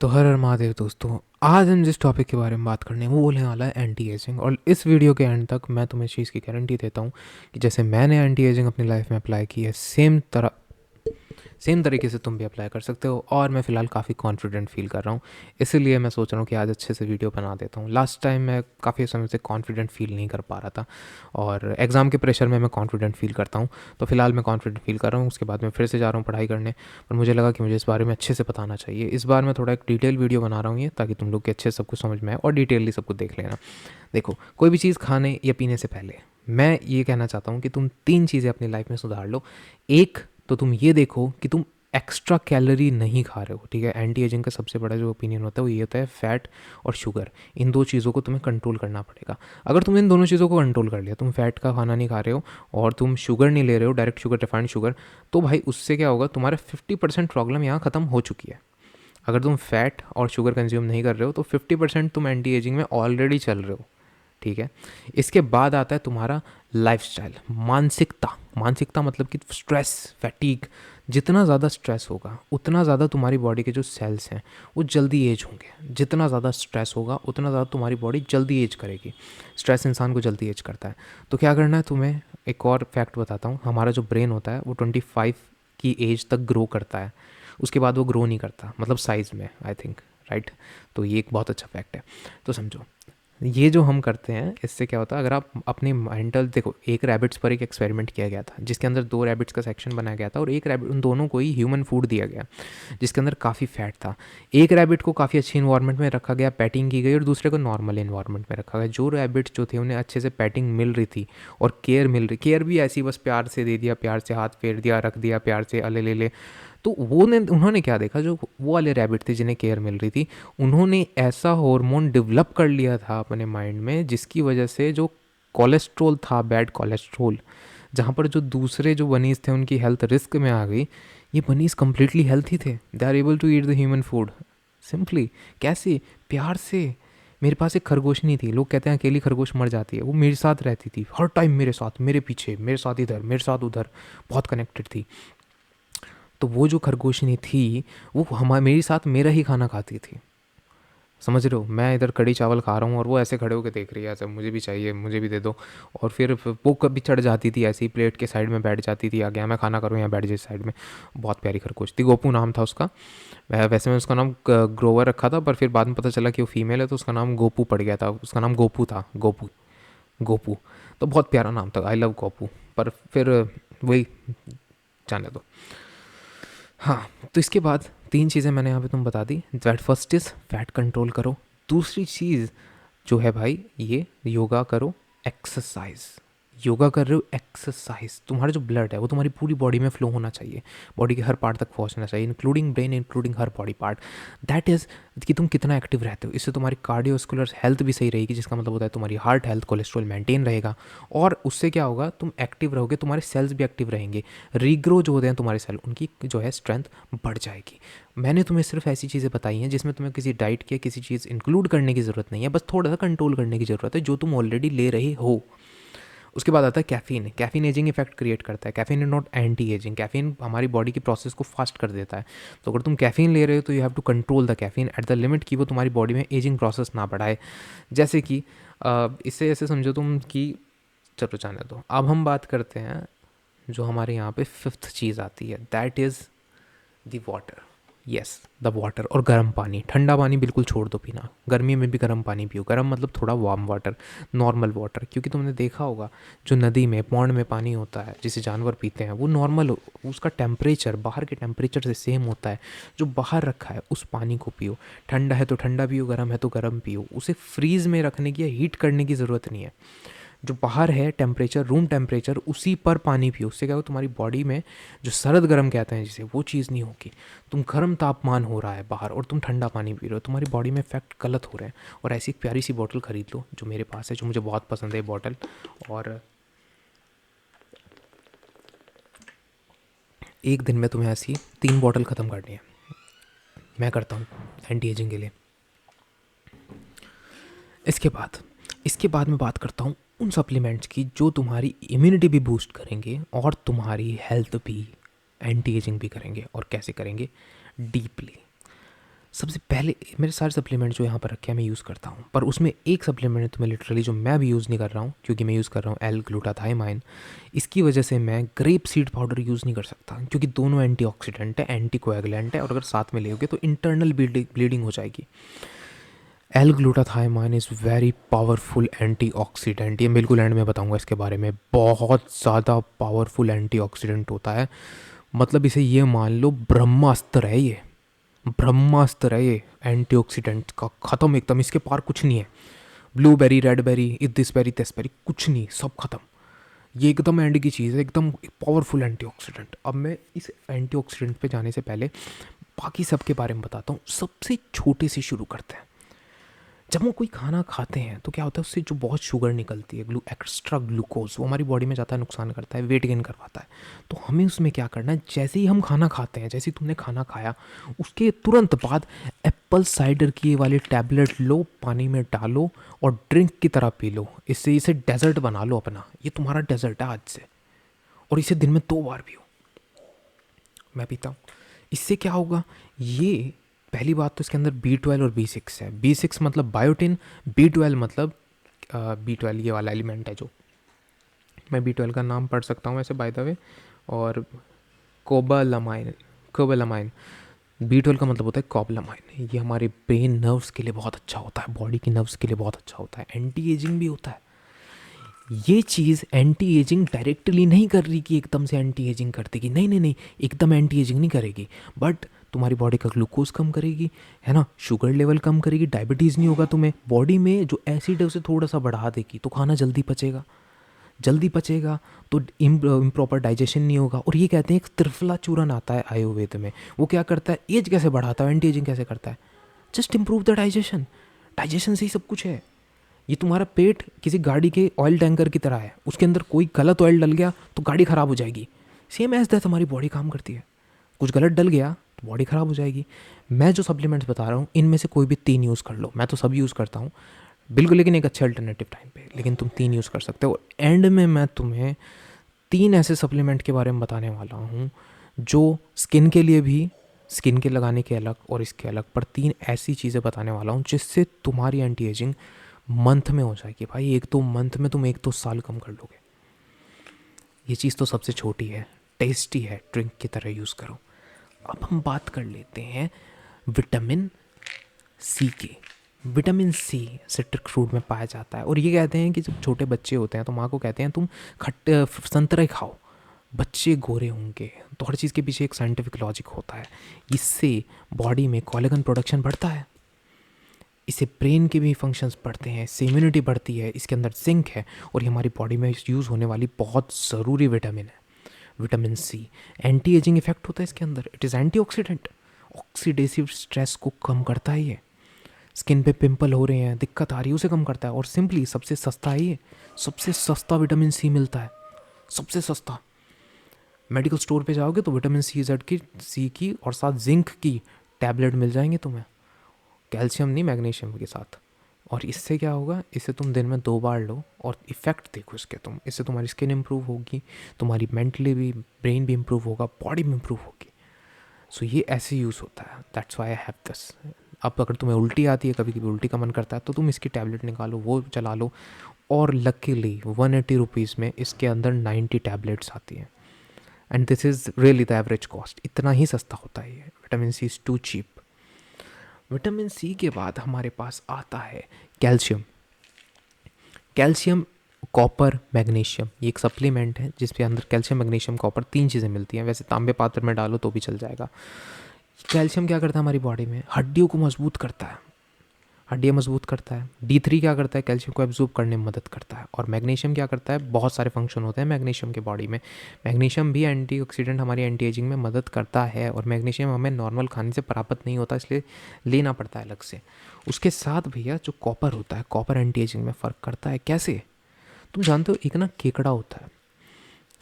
तो हर हर महादेव दोस्तों, आज हम जिस टॉपिक के बारे में बात करने हैं वो होने वाला है एंटी एजिंग। और इस वीडियो के एंड तक मैं तुम्हें इस चीज़ की गारंटी देता हूँ कि जैसे मैंने एंटी एजिंग अपनी लाइफ में अप्लाई की है, सेम तरीके से तुम भी अप्लाई कर सकते हो। और मैं फ़िलहाल काफ़ी कॉन्फिडेंट फील कर रहा हूँ, इसीलिए मैं सोच रहा हूँ कि आज अच्छे से वीडियो बना देता हूँ। लास्ट टाइम मैं काफ़ी समय से कॉन्फिडेंट फील नहीं कर पा रहा था, और एग्ज़ाम के प्रेशर में मैं कॉन्फिडेंट फील करता हूँ। तो फ़िलहाल मैं कॉन्फिडेंट फील कर रहा हूँ। उसके बाद मैं फिर से जा रहा हूँ पढ़ाई करने, पर मुझे लगा कि मुझे इस बारे में अच्छे से बताना चाहिए। इस बार मैं थोड़ा एक डिटेल वीडियो बना रहा हूँ ये, ताकि तुम लोग के अच्छे से सब कुछ समझ में आए और डिटेलली सब कुछ देख लेना। देखो, कोई भी चीज़ खाने या पीने से पहले मैं ये कहना चाहता हूँ कि तुम 3 चीज़ें अपनी लाइफ में सुधार लो। एक, तो तुम ये देखो कि तुम एक्स्ट्रा कैलोरी नहीं खा रहे हो, ठीक है। एंटी एजिंग का सबसे बड़ा जो ओपिनियन होता है वो ये होता है, फैट और शुगर, इन दो चीज़ों को तुम्हें कंट्रोल करना पड़ेगा। अगर तुम इन दोनों चीज़ों को कंट्रोल कर लिया, तुम फैट का खाना नहीं खा रहे हो और तुम शुगर नहीं ले रहे हो, डायरेक्ट शुगर, रिफाइंड शुगर, तो भाई उससे क्या होगा, तुम्हारा 50% प्रॉब्लम यहाँ ख़त्म हो चुकी है। अगर तुम फैट और शुगर कंज्यूम नहीं कर रहे हो तो 50% तुम एंटी एजिंग में ऑलरेडी चल रहे हो, ठीक है। इसके बाद आता है तुम्हारा लाइफस्टाइल, मानसिकता। मानसिकता मतलब कि स्ट्रेस, फैटीग। जितना ज़्यादा स्ट्रेस होगा उतना ज़्यादा तुम्हारी बॉडी के जो सेल्स हैं वो जल्दी एज होंगे। जितना ज़्यादा स्ट्रेस होगा उतना ज़्यादा तुम्हारी बॉडी जल्दी एज करेगी। स्ट्रेस इंसान को जल्दी एज करता है। तो क्या करना है तुम्हें, एक और फैक्ट बताता हूँ। हमारा जो ब्रेन होता है वो 25 की एज तक ग्रो करता है, उसके बाद वो ग्रो नहीं करता, मतलब साइज़ में, आई थिंक, राइट। तो ये एक बहुत अच्छा फैक्ट है। तो समझो, ये जो हम करते हैं इससे क्या होता है, अगर आप अपने मेंटल देखो, एक रैबिट्स पर एक एक्सपेरिमेंट किया गया था जिसके अंदर दो रैबिट्स का सेक्शन बनाया गया था, और एक रैबिट, उन दोनों को ही ह्यूमन फूड दिया गया जिसके अंदर काफ़ी फैट था। एक रैबिट को काफ़ी अच्छी इन्वायरमेंट में रखा गया, पैटिंग की गई, और दूसरे को नॉर्मल इन्वायरमेंट में रखा गया। जो रैबिट्स जो थे उन्हें अच्छे से पैटिंग मिल रही थी और केयर मिल रही, केयर भी ऐसी बस प्यार से दे दिया, प्यार से हाथ फेर दिया, रख दिया प्यार से, अले ले ले। तो उन्होंने क्या देखा, जो वो वाले रैबिट थे जिन्हें केयर मिल रही थी, उन्होंने ऐसा हार्मोन डेवलप कर लिया था अपने माइंड में जिसकी वजह से जो कोलेस्ट्रॉल था, बैड कोलेस्ट्रॉल, जहाँ पर जो दूसरे जो बनीज थे उनकी हेल्थ रिस्क में आ गई, ये बनीज कम्प्लीटली हेल्थी थे। They are able to eat the human food simply. कैसे? प्यार से। मेरे पास एक खरगोश नहीं थी, लोग कहते हैं अकेली खरगोश मर जाती है, वो मेरे साथ रहती थी हर टाइम, मेरे साथ, मेरे पीछे, मेरे साथ इधर, मेरे साथ उधर, बहुत कनेक्टेड थी। तो वो जो खरगोशनी थी वो मेरे साथ मेरा ही खाना खाती थी, समझ रहे हो। मैं इधर कड़ी चावल खा रहा हूँ और वो ऐसे खड़े होकर देख रही है, ऐसे मुझे भी चाहिए, मुझे भी दे दो। और फिर वो कभी चढ़ जाती थी, ऐसे ही प्लेट के साइड में बैठ जाती थी, आ गया मैं खाना करूँ, यहाँ बैठ जाए साइड में। बहुत प्यारी खरगोश थी, गोपू नाम था उसका। वैसे मैं उसका नाम ग्रोवर रखा था, पर फिर बाद में पता चला कि वो फीमेल है तो उसका नाम गोपू पड़ गया था। उसका नाम गोपू था, गोपू, गोपू। तो बहुत प्यारा नाम था, आई लव गोपू। पर फिर वही, जाने दो। हाँ, तो इसके बाद 3 चीज़ें मैंने यहाँ पे तुम बता दी। That first is fat control करो। दूसरी चीज़ जो है भाई, ये योगा करो, एक्सरसाइज। योगा कर रहे हो, एक्सरसाइज, तुम्हारा जो ब्लड है वो तुम्हारी पूरी बॉडी में फ्लो होना चाहिए, बॉडी के हर पार्ट तक पहुंचना चाहिए, including brain, including her body part. That is कि तुम कितना एक्टिव रहते हो। इससे तुम्हारी कार्डियोस्कुलर हेल्थ भी सही रहेगी, जिसका मतलब होता है तुम्हारी हार्ट हेल्थ, कोलेस्ट्रॉल मेंटेन रहेगा। और उससे क्या होगा, तुम एक्टिव रहोगे, तुम्हारे सेल्स भी एक्टिव रहेंगे। रीग्रो जो होते हैं तुम्हारे सेल, उनकी जो है स्ट्रेंथ बढ़ जाएगी। मैंने तुम्हें सिर्फ ऐसी चीज़ें बताई हैं जिसमें तुम्हें किसी डाइट की किसी चीज़ इंक्लूड करने की ज़रूरत नहीं है, बस थोड़ा सा कंट्रोल करने की ज़रूरत है, जो तुम ऑलरेडी ले रहे हो। उसके बाद आता है caffeine. Caffeine ageing effect create करता है। Caffeine is not anti ageing. Caffeine हमारी बॉडी की प्रोसेस को फास्ट कर देता है। तो अगर तुम कैफ़ीन ले रहे हो तो you have to control the caffeine at the limit कि वो तुम्हारी बॉडी में एजिंग प्रोसेस ना बढ़ाए। जैसे कि इससे ऐसे समझो तुम कि, चलो जाने दो, अब हम बात करते हैं जो हमारे यहाँ पे फिफ्थ चीज़ आती है, that is the water. Yes, the water. और गर्म पानी, ठंडा पानी बिल्कुल छोड़ दो पीना। गर्मी में भी गर्म पानी पियो। गर्म मतलब थोड़ा वार्म वाटर, नॉर्मल वाटर। क्योंकि तुमने देखा होगा जो नदी में, पौंड में पानी होता है जिसे जानवर पीते हैं, वो नॉर्मल, उसका टेम्परेचर बाहर के टेम्परेचर से सेम होता है। जो बाहर रखा है उस पानी को पियो। ठंडा है तो ठंडा पियो, गर्म है तो गर्म पियो। उसे फ्रीज़ में रखने की या हीट करने की ज़रूरत नहीं है। जो बाहर है टेम्परेचर, रूम टेम्परेचर, उसी पर पानी पियो। उससे क्या हो, तुम्हारी बॉडी में जो सरद गर्म कहते हैं जिसे, वो चीज़ नहीं होगी। तुम गर्म तापमान हो रहा है बाहर और तुम ठंडा पानी पी रहे हो, तुम्हारी बॉडी में इफेक्ट गलत हो रहे हैं। और ऐसी एक प्यारी सी बॉटल ख़रीद लो, जो मेरे पास है, जो मुझे बहुत पसंद है बॉटल। और एक दिन में तुम्हें ऐसी 3 बॉटल ख़त्म करनी है। मैं करता हूँ एंटी एजिंग के लिए। इसके बाद मैं बात करता हूँ उन सप्लीमेंट्स की जो तुम्हारी इम्यूनिटी भी बूस्ट करेंगे और तुम्हारी हेल्थ भी, एंटी एजिंग भी करेंगे। और कैसे करेंगे? डीपली। सबसे पहले मेरे सारे सप्लीमेंट जो यहाँ पर रखे हैं मैं यूज़ करता हूँ, पर उसमें एक सप्लीमेंट है तो मैं लिटरली जो मैं भी यूज़ नहीं कर रहा हूँ, क्योंकि मैं यूज़ कर रहा हूँ एल ग्लूटाथाइमाइन। इसकी वजह से मैं ग्रेप सीड पाउडर यूज़ नहीं कर सकता, क्योंकि दोनों एंटीऑक्सीडेंट है, एंटी कोएगुलेंट है, और अगर साथ में लोगे तो इंटरनल ब्लीडिंग हो जाएगी। L glutathione is very powerful antioxidant, ये बिल्कुल एंड में बताऊंगा इसके बारे में। बहुत ज़्यादा पावरफुल एंटीऑक्सीडेंट होता है, मतलब इसे ये मान लो ब्रह्मास्त्र है, ये ब्रह्मास्त्र है ये एंटीऑक्सीडेंट का, ख़त्म एकदम, इसके पार कुछ नहीं है। ब्लूबेरी, रेडबेरी, दिस बेरी, तेस बेरी, कुछ नहीं, सब खत्म। ये एकदम एंड की चीज़ है, एकदम पावरफुल एंटीऑक्सीडेंट। अब मैं इस एंटीऑक्सीडेंट पे जाने से पहले बाकी सब के बारे में बताता हूँ। सबसे छोटे से शुरू करते हैं। जब हम कोई खाना खाते हैं तो क्या होता है, उससे जो बहुत शुगर निकलती है, एक्स्ट्रा ग्लूकोज, वो हमारी बॉडी में जाता है, नुकसान करता है, वेट गेन करवाता है। तो हमें उसमें क्या करना है, जैसे ही हम खाना खाते हैं, जैसे ही तुमने खाना खाया उसके तुरंत बाद एप्पल साइडर की ये वाली टैबलेट लो, पानी में डालो और ड्रिंक की तरह पी लो। इससे इसे डेजर्ट बना लो अपना, ये तुम्हारा डेजर्ट है आज से, और इसे दिन में 2 बार पियो। मैं पीता हूँ। इससे क्या होगा, ये पहली बात तो इसके अंदर B12 और B6 है। B6 मतलब बायोटिन, B12 मतलब B12 ये वाला एलिमेंट है जो, मैं B12 का नाम पढ़ सकता हूँ वैसे बाय द वे, और कोबालामाइन। कोबालामाइन B12 का मतलब होता है कोबालामाइन। ये हमारे ब्रेन नर्व्स के लिए बहुत अच्छा होता है, बॉडी की नर्व्स के लिए बहुत अच्छा होता है, एंटी एजिंग भी होता है। ये चीज़ एंटी एजिंग डायरेक्टली नहीं कर रही कि एकदम से एंटी एजिंग कर देगी, नहीं नहीं नहीं, एकदम एंटी एजिंग नहीं करेगी, बट तुम्हारी बॉडी का ग्लूकोज कम करेगी, है ना, शुगर लेवल कम करेगी, डायबिटीज़ नहीं होगा तुम्हें, बॉडी में जो एसिड है उसे थोड़ा सा बढ़ा देगी, तो खाना जल्दी पचेगा, जल्दी पचेगा तो इम्प्रॉपर डाइजेशन नहीं होगा। और ये कहते हैं एक त्रिफला चूर्ण आता है आयुर्वेद में, वो क्या करता है, एज कैसे बढ़ाता है, एंटी एजिंग कैसे करता है, just improve the digestion. Digestion से ही सब कुछ है। ये तुम्हारा पेट किसी गाड़ी के ऑयल टैंकर की तरह है, उसके अंदर कोई गलत ऑयल डल गया तो गाड़ी ख़राब हो जाएगी। सेम एज दैट हमारी बॉडी काम करती है, कुछ गलत डल गया तो बॉडी ख़राब हो जाएगी। मैं जो सप्लीमेंट्स बता रहा हूँ इनमें से कोई भी 3 यूज़ कर लो, मैं तो सब यूज़ करता हूँ बिल्कुल, लेकिन एक अच्छे अल्टरनेटिव टाइम पे, लेकिन तुम 3 यूज़ कर सकते हो। एंड में मैं तुम्हें 3 ऐसे सप्लीमेंट के बारे में बताने वाला हूँ जो स्किन के लिए भी, स्किन के लगाने के अलग और इसके अलग, पर 3 ऐसी चीज़ें बताने वाला हूँ जिससे तुम्हारी एंटी एजिंग मंथ में हो जाएगी भाई। 1-2 मंथ में तुम 1-2 साल कम कर लोगे। ये चीज़ तो सबसे छोटी है, टेस्टी है, ड्रिंक की तरह यूज़ करो। अब हम बात कर लेते हैं विटामिन सी की। विटामिन सी सिट्रिक फ्रूट में पाया जाता है, और ये कहते हैं कि जब छोटे बच्चे होते हैं तो माँ को कहते हैं तुम खट्टे संतरे खाओ, बच्चे गोरे होंगे। तो हर चीज़ के पीछे एक साइंटिफिक लॉजिक होता है। इससे बॉडी में कोलेजन प्रोडक्शन बढ़ता है, इससे ब्रेन के भी फंक्शंस बढ़ते हैं, इससे इम्यूनिटी बढ़ती है, इसके अंदर जिंक है, और ये हमारी बॉडी में यूज़ होने वाली बहुत ज़रूरी विटामिन है। Vitamin C anti ageing effect होता है इसके अंदर, it is antioxidant, oxidative stress को कम करता है ये। स्किन पे पिंपल हो रहे हैं, दिक्कत आ रही है, उसे कम करता है। और सिंपली सबसे सस्ता है ये, सबसे सस्ता विटामिन सी मिलता है, सबसे सस्ता। मेडिकल स्टोर पे जाओगे तो विटामिन सी की और साथ जिंक की टैबलेट मिल जाएंगे तुम्हें, कैल्शियम नहीं, मैग्नीशियम के साथ। और इससे क्या होगा, इससे तुम दिन में 2 बार लो और इफ़ेक्ट देखो इसके तुम। इससे तुम्हारी स्किन इंप्रूव होगी, तुम्हारी मेंटली भी, ब्रेन भी इंप्रूव होगा, बॉडी भी इंप्रूव होगी। सो ये ऐसे यूज़ होता है, that's why I have this. अब अगर तुम्हें उल्टी आती है, कभी कभी उल्टी का मन करता है, तो तुम इसकी टैबलेट निकालो, वो चला लो। और लकीली 180 रुपीज़ में इसके अंदर 90 टैबलेट्स आती हैं, and this is really the average cost. इतना ही सस्ता होता है ये। Vitamin C is too cheap. Vitamin C के बाद हमारे पास आता है कैल्शियम। कैल्शियम, कॉपर, मैग्नीशियम, ये एक सप्लीमेंट है जिसके अंदर कैल्शियम, मैग्नीशियम, कॉपर 3 चीज़ें मिलती हैं। वैसे तांबे पात्र में डालो तो भी चल जाएगा। कैल्शियम क्या करता है हमारी बॉडी में, हड्डियों को मजबूत करता है, हड्डियाँ मजबूत करता है। D3 क्या करता है, कैल्शियम को एब्जॉर्ब करने में मदद करता है। और मैग्नीशियम क्या करता है, बहुत सारे फंक्शन होते हैं मैग्नीशियम के बॉडी में। मैग्नीशियम भी एंटीऑक्सीडेंट, हमारी एंटी एजिंग में मदद करता है। और मैग्नीशियम हमें नॉर्मल खाने से प्राप्त नहीं होता, इसलिए लेना पड़ता है अलग से। उसके साथ भैया जो कॉपर होता है, कॉपर एंटी एजिंग में फ़र्क करता है। कैसे, तुम जानते हो, एक ना केकड़ा होता है,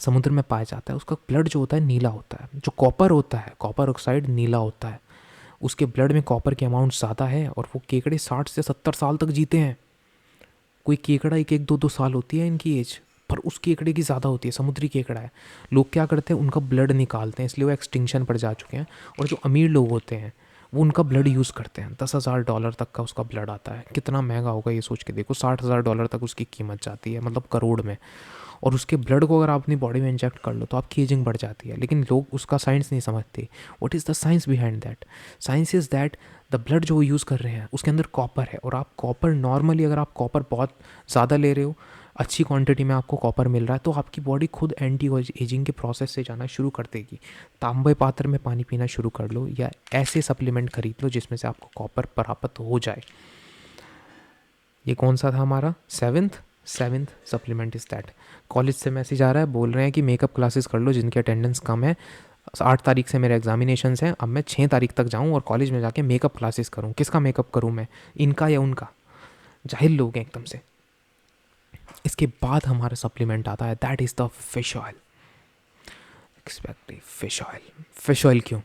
समुद्र में पाया जाता है, उसका ब्लड जो होता है नीला होता है। जो कॉपर होता है, कॉपर ऑक्साइड नीला होता है, उसके ब्लड में कॉपर की अमाउंट ज़्यादा है, और वो केकड़े 60 से 70 साल तक जीते हैं। कोई केकड़ा 1-2 साल होती है इनकी एज, पर उस केकड़े की ज़्यादा होती है, समुद्री केकड़ा है। लोग क्या करते हैं, उनका ब्लड निकालते हैं, इसलिए वो एक्सटिंक्शन पर जा चुके हैं। और जो अमीर लोग होते हैं वो उनका ब्लड यूज़ करते हैं। $10,000 तक का उसका ब्लड आता है। कितना महंगा होगा ये सोच के देखो। $60,000 तक उसकी कीमत जाती है, मतलब करोड़ में। और उसके ब्लड को अगर आप अपनी बॉडी में इंजेक्ट कर लो तो आपकी एजिंग बढ़ जाती है। लेकिन लोग उसका साइंस नहीं समझते। What is the science behind that? Science is that the blood जो वो यूज़ कर रहे हैं उसके अंदर कॉपर है, और आप कॉपर नॉर्मली, अगर आप कॉपर बहुत ज़्यादा ले रहे हो, अच्छी क्वांटिटी में आपको कॉपर मिल रहा है, तो आपकी बॉडी खुद एंटी एजिंग के प्रोसेस से जाना शुरू कर देगी। तांबे पात्र में पानी पीना शुरू कर लो, या ऐसे सप्लीमेंट खरीद लो जिसमें से आपको कॉपर प्राप्त हो जाए। ये कौन सा था हमारा? Seventh supplement is that. College से मैसेज आ रहा है, बोल रहे हैं कि मेकअप क्लासेस कर लो जिनकी अटेंडेंस कम है। 8 तारीख से मेरे एग्जामिनेशंस हैं, अब मैं 6 तारीख तक जाऊं और कॉलेज में जाके मेकअप क्लासेस करूं। किसका मेकअप करूं मैं, इनका या उनका? जाहिल लोग हैं एकदम से। इसके बाद हमारा सप्लीमेंट आता है, that is the fish oil. एक्सपेक्टिव फिश ऑयल। फिश ऑयल क्यों?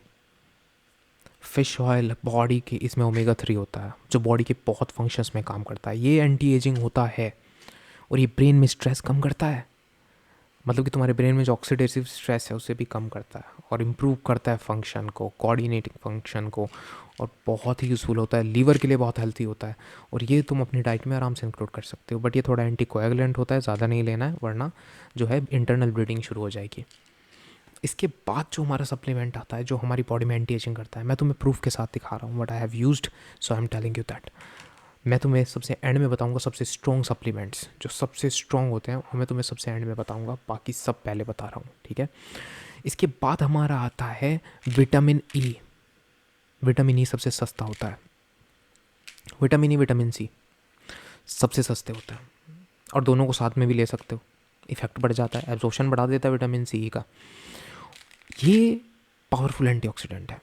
फिश ऑयल बॉडी के, इसमें ओमेगा 3 होता है जो बॉडी के बहुत फंक्शंस में काम करता है। ये एंटी एजिंग होता है, और ये ब्रेन में स्ट्रेस कम करता है। मतलब कि तुम्हारे ब्रेन में जो ऑक्सीडेटिव स्ट्रेस है उसे भी कम करता है, और इम्प्रूव करता है फंक्शन को, कोऑर्डिनेटिंग फंक्शन को, और बहुत ही यूज़फुल होता है। लीवर के लिए बहुत हेल्थी होता है, और ये तुम अपनी डाइट में आराम से इंक्लूड कर सकते हो। बट ये थोड़ा एंटी कोएगुलेंट होता है, ज़्यादा नहीं लेना है, वरना जो है इंटरनल ब्लीडिंग शुरू हो जाएगी। इसके बाद जो हमारा सप्लीमेंट आता है जो हमारी बॉडी में एंटी एजिंग करता है, मैं तुम्हें प्रूफ के साथ दिखा रहा हूँ, what I have used, so I am telling you that. मैं तुम्हें सबसे एंड में बताऊंगा सबसे स्ट्रॉन्ग सप्लीमेंट्स, जो सबसे स्ट्रॉन्ग होते हैं वो मैं तुम्हें सबसे एंड में बताऊंगा, बाकी सब पहले बता रहा हूँ, ठीक है। इसके बाद हमारा आता है विटामिन ई। विटामिन ई सबसे सस्ता होता है। विटामिन ई, विटामिन सी सबसे सस्ते होते हैं, और दोनों को साथ में भी ले सकते हो। इफेक्ट बढ़ जाता है, एब्जॉर्प्शन बढ़ा देता है विटामिन सी का। ये पावरफुल एंटीऑक्सीडेंट है,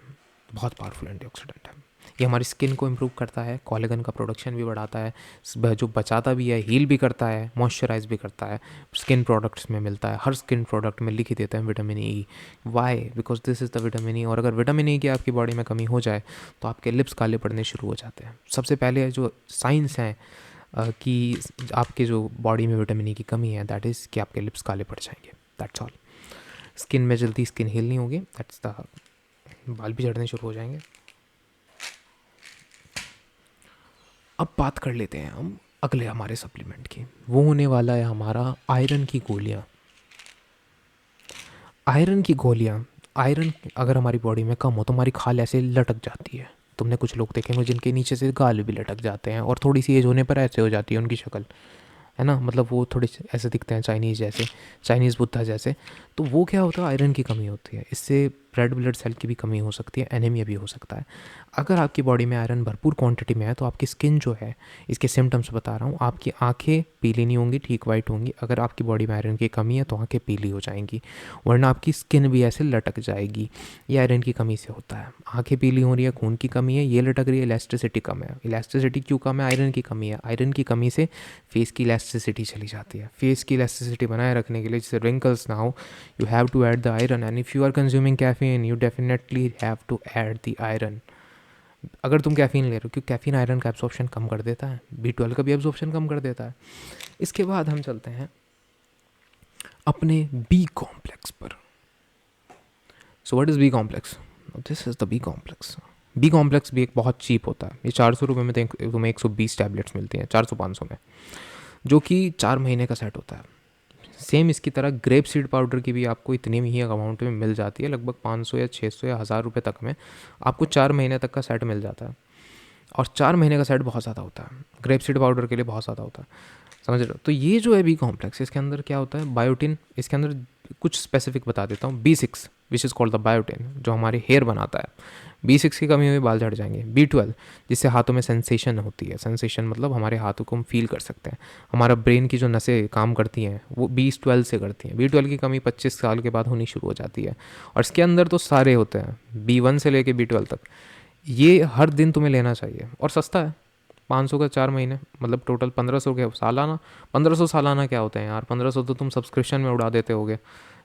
बहुत पावरफुल एंटीऑक्सीडेंट है। ये हमारी स्किन को इम्प्रूव करता है, कोलेजन का प्रोडक्शन भी बढ़ाता है, जो बचाता भी है, हील भी करता है, मॉइस्चराइज भी करता है। स्किन प्रोडक्ट्स में मिलता है, हर स्किन प्रोडक्ट में लिख ही देते हैं vitamin E. Why? Because this is the vitamin E. और अगर विटामिन ई की आपकी बॉडी में कमी हो जाए तो आपके लिप्स काले पड़ने शुरू हो जाते हैं। सबसे पहले जो साइंस है कि आपके जो बॉडी में विटामिन ई की कमी है, दैट इज़ कि आपके लिप्स काले पड़ जाएंगे, दैट्स ऑल। स्किन में जल्दी स्किन हील नहीं होगी, दैट्स द, बाल भी झड़ने शुरू हो जाएंगे। अब बात कर लेते हैं हम अगले हमारे सप्लीमेंट की। वो होने वाला है हमारा आयरन की गोलियाँ। आयरन की गोलियाँ, आयरन अगर हमारी बॉडी में कम हो तो हमारी खाल ऐसे लटक जाती है। तुमने कुछ लोग देखे होंगे जिनके नीचे से गाल भी लटक जाते हैं, और थोड़ी सी एज होने पर ऐसे हो जाती है उनकी शक्ल, है ना। मतलब वो थोड़े ऐसे दिखते हैं चाइनीज़ जैसे, चाइनीज़ बुद्धा जैसे। तो वो क्या होता है, आयरन की कमी होती है। इससे रेड ब्लड सेल की भी कमी हो सकती है, एनीमिया भी हो सकता है। अगर आपकी बॉडी में आयरन भरपूर क्वांटिटी में है तो आपकी स्किन जो है, इसके सिम्टम्स बता रहा हूँ, आपकी आंखें पीली नहीं होंगी, ठीक वाइट होंगी। अगर आपकी बॉडी में आयरन की कमी है तो आंखें पीली हो जाएंगी, वरना आपकी स्किन भी ऐसे लटक जाएगी। ये आयरन की कमी से होता है। आंखें पीली हो रही है, खून की कमी है, ये लटक रही है, इलास्टिसिटी कम है। इलास्टिसिटी क्यों कम है? आयरन की कमी है। आयरन की कमी से फेस की इलास्टिसिटी चली जाती है। फेस की इलास्टिसिटी बनाए रखने के लिए, जैसे रिंकल्स ना हो, you have to add the iron. And if you are consuming caffeine, you definitely have to add the iron. अगर तुम कैफीन ले रहे हो, क्योंकि कैफीन आयरन का एब्जॉर्प्शन कम कर देता है, B12 का भी एब्जॉर्प्शन कम कर देता है। इसके बाद हम चलते हैं अपने बी कॉम्प्लेक्स पर। So what is B complex? This is the B complex. B complex भी एक बहुत चीप होता है। ये 400 रुपये में तुम्हें 120 टैबलेट्स मिलती हैं, 400-500 में, जो कि 4 महीने का सेट होता है। सेम इसकी तरह ग्रेप सीड पाउडर की भी आपको इतने में ही अमाउंट में मिल जाती है, लगभग 500 या 600 या 1000 रुपये तक में आपको 4 महीने तक का सेट मिल जाता है। और 4 महीने का सेट बहुत ज़्यादा होता है, ग्रेप सीड पाउडर के लिए बहुत ज़्यादा होता है, समझ रहे हो। तो ये जो है बी कॉम्प्लेक्स, इसके अंदर क्या होता है, बायोटिन। इसके अंदर कुछ स्पेसिफिक बता देता हूँ। B6 which is called the biotin, जो हमारे हेयर बनाता है। B6 की कमी हुई बाल झड़ जाएंगे। B12 जिससे हाथों में सेंसेशन होती है। सेंसेशन मतलब हमारे हाथों को हम फील कर सकते हैं। हमारा ब्रेन की जो नसें काम करती हैं वो B12 से करती हैं। B12 की कमी 25 साल के बाद होनी शुरू हो जाती है। और इसके अंदर तो सारे होते हैं, B1 से लेके B12 तक। ये हर दिन तुम्हें लेना चाहिए, और सस्ता है। 500 का 4 महीने, मतलब टोटल 1500 के सालाना। 1500 सालाना क्या होते हैं यार, 1500 तो तुम सब्सक्रिप्शन में उड़ा देते होगे,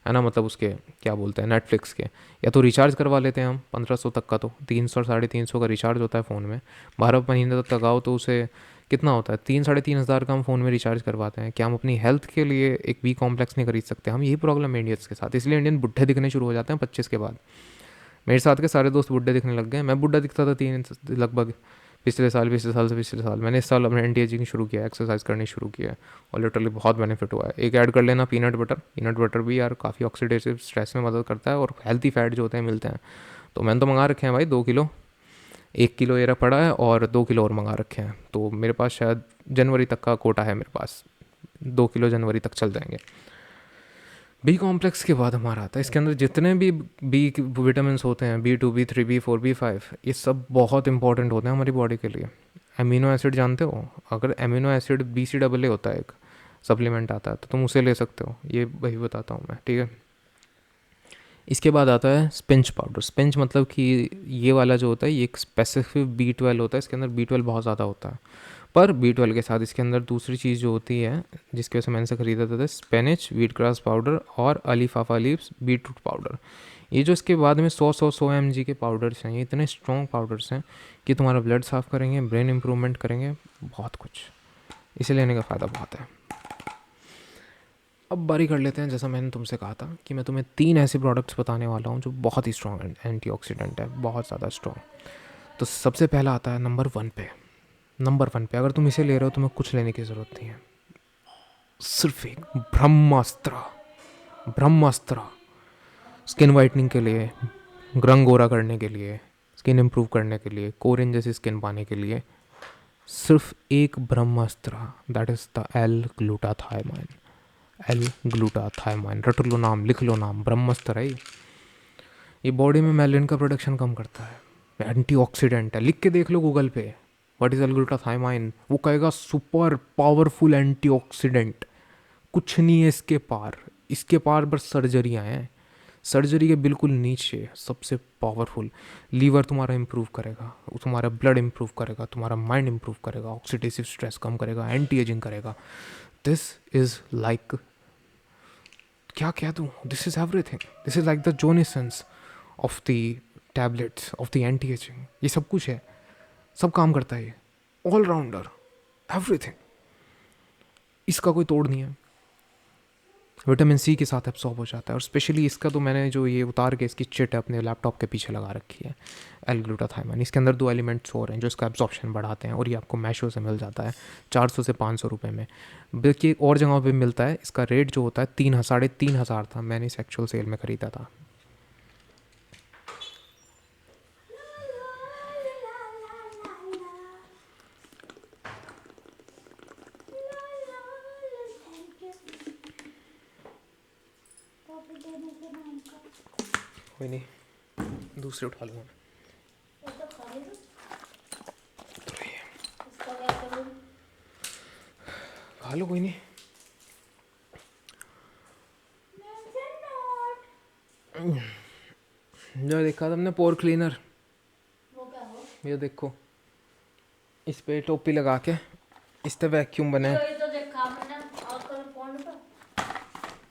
है ना। मतलब उसके क्या बोलते हैं, नेटफ्लिक्स के, या तो रिचार्ज करवा लेते हैं हम 1500 तक का। तो 300 350 का रिचार्ज होता है फ़ोन में। 12 महीने तक लगाओ तो उसे कितना होता है, 3-3.5 हज़ार का हम फ़ोन में रिचार्ज करवाते हैं। क्या हम अपनी हेल्थ के लिए एक बी कॉम्प्लेक्स नहीं खरीद सकते? हम यही प्रॉब्लम है इंडियंस के साथ, इसलिए इंडियन बुढ़े दिखने शुरू हो जाते हैं 25 के बाद। मेरे साथ के सारे दोस्त बुड्ढे दिखने लग गए, मैं बुड्ढा दिखता था तीन लगभग पिछले साल से पिछले साल। मैंने इस साल अपने एंटी एजिंग शुरू किया है, एक्सरसाइज करनी शुरू किया है, और लिटरली बहुत बेनिफिट हुआ है। एक ऐड कर लेना पीनट बटर भी यार काफ़ी ऑक्सीडेटिव स्ट्रेस में मदद करता है, और हेल्थी फैट जो होते हैं मिलते हैं। तो मैंने तो मंगा रखे हैं भाई 2 किलो, 1 किलो ये रहा पड़ा है, और 2 किलो और मंगा रखे हैं। तो मेरे पास शायद जनवरी तक का कोटा है मेरे पास, 2 किलो जनवरी तक चल जाएंगे। बी कॉम्प्लेक्स के बाद हमारा आता है, इसके अंदर जितने भी बी विटामिन होते हैं, B2 B3 B4 B5, ये सब बहुत इंपॉर्टेंट होते हैं हमारी बॉडी के लिए। अमीनो एसिड जानते हो? अगर अमीनो एसिड BCAA होता है, एक सप्लीमेंट आता है, तो तुम उसे ले सकते हो, ये वही बताता हूँ मैं, ठीक है। इसके बाद आता है स्पिंच पाउडर। स्पिंच मतलब कि ये वाला जो होता है ये एक स्पेसिफिक B12 होता है, इसके अंदर B12 बहुत ज़्यादा होता है। पर B12 के साथ इसके अंदर दूसरी चीज़ जो होती है, जिसकी वजह से मैंने से ख़रीदा था, स्पेनिच व्हीट ग्रास पाउडर और अलीफाफा लीव्स बीटरूट पाउडर। ये जो इसके बाद में 100 mg के पाउडर्स हैं, ये इतने स्ट्रॉन्ग पाउडर्स हैं कि तुम्हारा ब्लड साफ़ करेंगे, ब्रेन इंप्रूवमेंट करेंगे, बहुत कुछ। इसे लेने का फ़ायदा बहुत है। अब बारी कर लेते हैं, जैसा मैंने तुमसे कहा था कि मैं तुम्हें 3 ऐसे प्रोडक्ट्स बताने वाला हूँ जो बहुत ही स्ट्रॉन्ग एंटीऑक्सीडेंट है, बहुत ज़्यादा स्ट्रॉन्ग। तो सबसे पहला आता है नंबर 1 पे अगर तुम इसे ले रहे हो तुम्हें कुछ लेने की ज़रूरत नहीं है, सिर्फ एक ब्रह्मास्त्र। स्किन वाइटनिंग के लिए, रंग गोरा करने के लिए, स्किन इम्प्रूव करने के लिए, कोरियन जैसी स्किन पाने के लिए, सिर्फ एक ब्रह्मास्त्र, दैट इज़ द L-ग्लूटाथाइमाइन। रट लो नाम, लिख लो नाम, ब्रह्मास्त्र है ये बॉडी में मेलानिन का प्रोडक्शन कम करता है, एंटीऑक्सीडेंट है। लिख के देख लो गूगल पे, व्हाट इज़ L-ग्लूटाथाइमाइन, वो कहेगा सुपर पावरफुल एंटीऑक्सीडेंट। कुछ नहीं है इसके पार, इसके पार बस सर्जरियाँ हैं। सर्जरी के बिल्कुल नीचे सबसे पावरफुल। लीवर तुम्हारा इम्प्रूव करेगा, तुम्हारा ब्लड इम्प्रूव करेगा, तुम्हारा माइंड इम्प्रूव करेगा, ऑक्सीडेटिव स्ट्रेस कम करेगा, एंटी एजिंग करेगा। दिस इज़ लाइक, क्या कह दूँ, this is everything. This is like the जोनिसेंस of the tablets of the anti aging. ये सब कुछ है, सब काम करता है ये, ऑलराउंडर, एवरीथिंग। इसका कोई तोड़ नहीं है। विटामिन सी के साथ एब्सॉर्ब हो जाता है, और स्पेशली इसका तो मैंने जो ये उतार के इसकी चिट अपने लैपटॉप के पीछे लगा रखी है, L-ग्लूटाथाइमाइन। इसके अंदर 2 एलिमेंट्स और हैं जो इसका एब्जॉर्प्शन बढ़ाते हैं, और ये आपको मैशो से मिल जाता है 400 से 500 रुपये में। बल्कि और जगहों पे मिलता है। इसका रेट जो होता है 3,500 था, मैंने इस एक्चुअल सेल में ख़रीदा था। कोई नहीं, दूसरे उठा लूँगा मैं। खा लो, कोई नहीं। जो देखा तुमने पोर क्लीनर, ये देखो, इस पे टोपी लगा के इस पे वैक्यूम बने।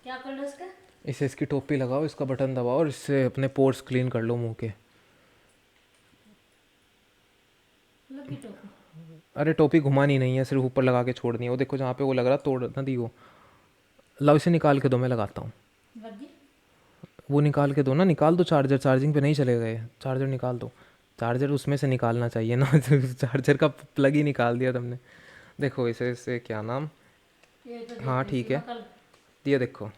क्या कर लो इसका? इसे इसकी टोपी लगाओ, इसका बटन दबाओ, और इससे अपने पोर्स क्लीन कर लो मुंह के। अरे टोपी घुमानी नहीं है, सिर्फ ऊपर लगा के छोड़नी है। वो देखो जहाँ पे वो लग रहा, तोड़ ना दी वो। लाओ इसे निकाल के दो, मैं लगाता हूँ। वो निकाल के दो ना, निकाल दो चार्जर, चार्जिंग पे नहीं चलेगा ये। चार्जर निकाल दो, चार्जर उसमें से निकालना चाहिए ना। चार्जर का प्लग ही निकाल दिया तुमने। देखो इसे क्या नाम, हाँ ठीक है, ये देखो,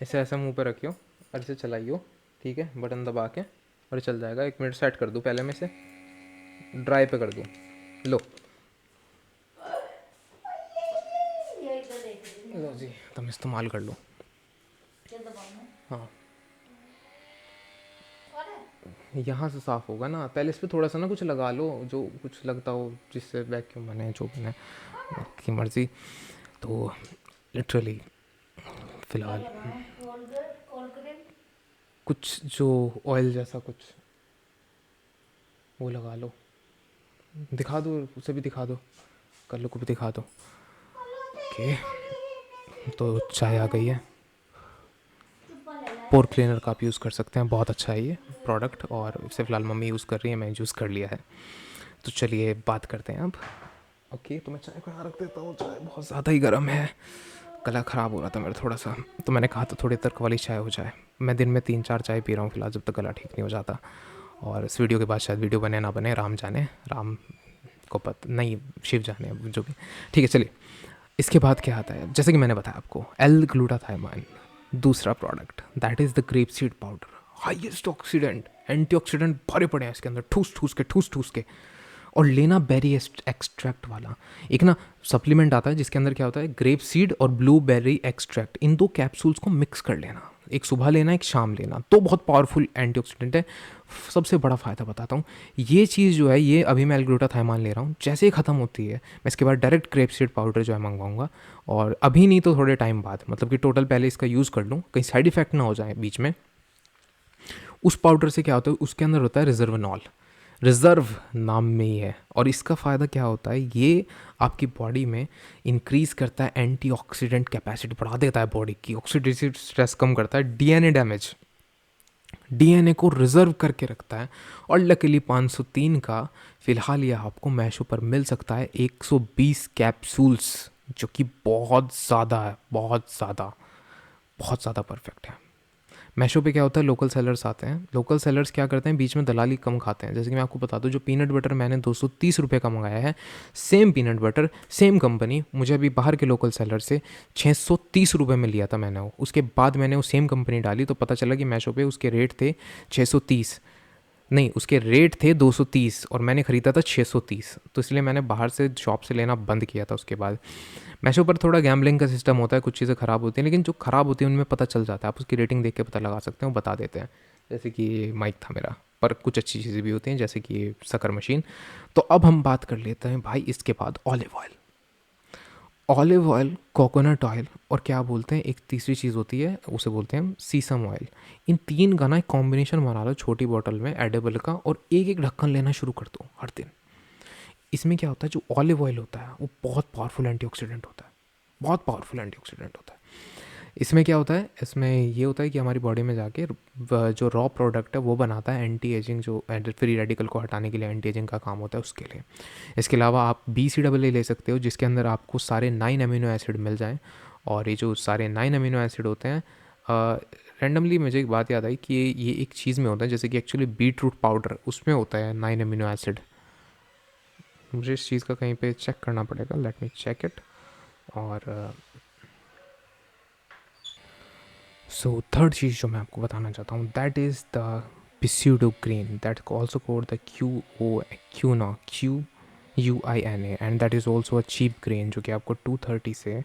इसे ऐसा मुंह पे रखियो और इसे चलाइयो, ठीक है, बटन दबा के, और चल जाएगा। 1 मिनट सेट कर दूँ पहले, मैं इसे ड्राई पे कर दूँ। लो जी, तुम इस्तेमाल कर लो। हाँ, यहाँ से साफ़ होगा ना। पहले इस पर थोड़ा सा ना कुछ लगा लो, जो कुछ लगता हो जिससे वैक्यूम बने, जो बने, आपकी मर्ज़ी। तो लिटरली फ़िलहाल कुछ जो ऑयल जैसा कुछ वो लगा लो, दिखा दो, उसे भी दिखा दो, कल्लू को भी दिखा दो। ओके, तो चाय आ गई है। पोर क्लीनर का आप यूज़ कर सकते हैं, बहुत अच्छा है ये प्रोडक्ट, और इसे फ़िलहाल मम्मी यूज़ कर रही है, मैं यूज़ कर लिया है। तो चलिए बात करते हैं अब। ओके, तो मैं चाय को यहाँ रख देता हूँ, चाय बहुत ज़्यादा ही गर्म है, गला ख़राब हो रहा था मेरा थोड़ा सा, तो मैंने कहा तो थोड़ी तर्क वाली चाय हो जाए। मैं दिन में 3-4 चाय पी रहा हूँ फिलहाल, जब तक गला ठीक नहीं हो जाता। और इस वीडियो के बाद शायद वीडियो बने ना बने, राम जाने, राम को पता नहीं, शिव जाने, अब जो भी। ठीक है चलिए, इसके बाद क्या आता है, जैसे कि मैंने बताया आपको एल ग्लूटाथाइमाइन, दूसरा product that is the grape seed powder. Highest oxidant, antioxidant भरे पड़े हैं इसके अंदर, ठूस ठूस के। और लेना बेरी एक्सट्रैक्ट वाला। एक ना सप्लीमेंट आता है जिसके अंदर क्या होता है, ग्रेप सीड और ब्लूबेरी एक्सट्रैक्ट, इन दो कैप्सूल्स को मिक्स कर लेना, एक सुबह लेना एक शाम लेना, तो बहुत पावरफुल एंटीऑक्सीडेंट है। सबसे बड़ा फ़ायदा बताता हूँ, ये चीज़ जो है, ये अभी मैं एल-ग्लूटाथाइमाइन ले रहा हूँ, जैसे ही ख़त्म होती है मैं इसके बाद डायरेक्ट ग्रेप सीड पाउडर जो है मंगवाऊंगा। और अभी नहीं तो थोड़े टाइम बाद, मतलब कि टोटल पहले इसका यूज़ कर लूँ, कहीं साइड इफ़ेक्ट ना हो जाए बीच में। उस पाउडर से क्या होता है, उसके अंदर होता है रिजर्वनॉल, रिज़र्व नाम में ही है। और इसका फ़ायदा क्या होता है, ये आपकी बॉडी में इंक्रीज़ करता है एंटीऑक्सीडेंट कैपेसिटी, बढ़ा देता है बॉडी की, ऑक्सीडेटिव स्ट्रेस कम करता है, डीएनए डैमेज, डीएनए को रिजर्व करके रखता है। और लकीली 503 का फ़िलहाल ये आपको मैशो पर मिल सकता है 120 कैप्सूल्स, जो कि बहुत ज़्यादा है, बहुत ज़्यादा परफेक्ट है। मैशो पे क्या होता है, लोकल सेलर्स आते हैं, लोकल सेलर्स क्या करते हैं, बीच में दलाली कम खाते हैं। जैसे कि मैं आपको बता दूं, जो पीनट बटर मैंने 230 रुपये का मंगाया है, same peanut butter same company मुझे अभी बाहर के लोकल सेलर से 630 रुपये में लिया था मैंने वो। उसके बाद मैंने वो सेम कंपनी डाली तो पता चला कि मैशो पे उसके रेट थे 630, नहीं उसके रेट थे 230 और मैंने ख़रीदा था 630, तो इसलिए मैंने बाहर से शॉप से लेना बंद किया था उसके बाद। मैशो पर थोड़ा गैम्बलिंग का सिस्टम होता है, कुछ चीज़ें ख़राब होती हैं, लेकिन जो ख़राब होती हैं उनमें पता चल जाता है, आप उसकी रेटिंग देख के पता लगा सकते हैं, वो बता देते हैं। जैसे कि ये माइक था मेरा, पर कुछ अच्छी चीज़ें भी होती हैं जैसे कि ये शक्कर मशीन। तो अब हम बात कर लेते हैं भाई इसके बाद olive oil, olive oil, coconut oil, और क्या बोलते हैं एक तीसरी चीज़ होती है उसे बोलते हैं हम सीसम ऑयल। इन तीन का ना एक कॉम्बिनेशन बना लो छोटी बॉटल में एडेबल का, और एक एक ढक्कन लेना शुरू कर दो हर दिन। इसमें क्या होता है, जो ऑलिव ऑयल होता है वो बहुत पावरफुल एंटीऑक्सीडेंट होता है, बहुत पावरफुल एंटीऑक्सीडेंट होता है। इसमें क्या होता है, इसमें ये होता है कि हमारी बॉडी में जाके जो रॉ प्रोडक्ट है वो बनाता है एंटी एजिंग, जो फ्री रेडिकल को हटाने के लिए एंटी एजिंग का काम होता है उसके लिए। इसके अलावा आप BCAA ले सकते हो, जिसके अंदर आपको सारे 9 अमीनो एसिड मिल जाएँ। और ये जो सारे 9 अमीनो एसिड होते हैं, रैंडमली मुझे एक बात याद आई कि ये एक चीज़ में होता है, जैसे कि एक्चुअली बीट रूट पाउडर उसमें होता है 9 अमीनो एसिड। मुझे इस चीज़ का कहीं पे चेक करना पड़ेगा, लेट मी चेक इट। और सो थर्ड चीज़ जो मैं आपको बताना चाहता हूँ, that is the pseudogreen, that also called the QUINA, and that is also a cheap grain, जो कि आपको 230 से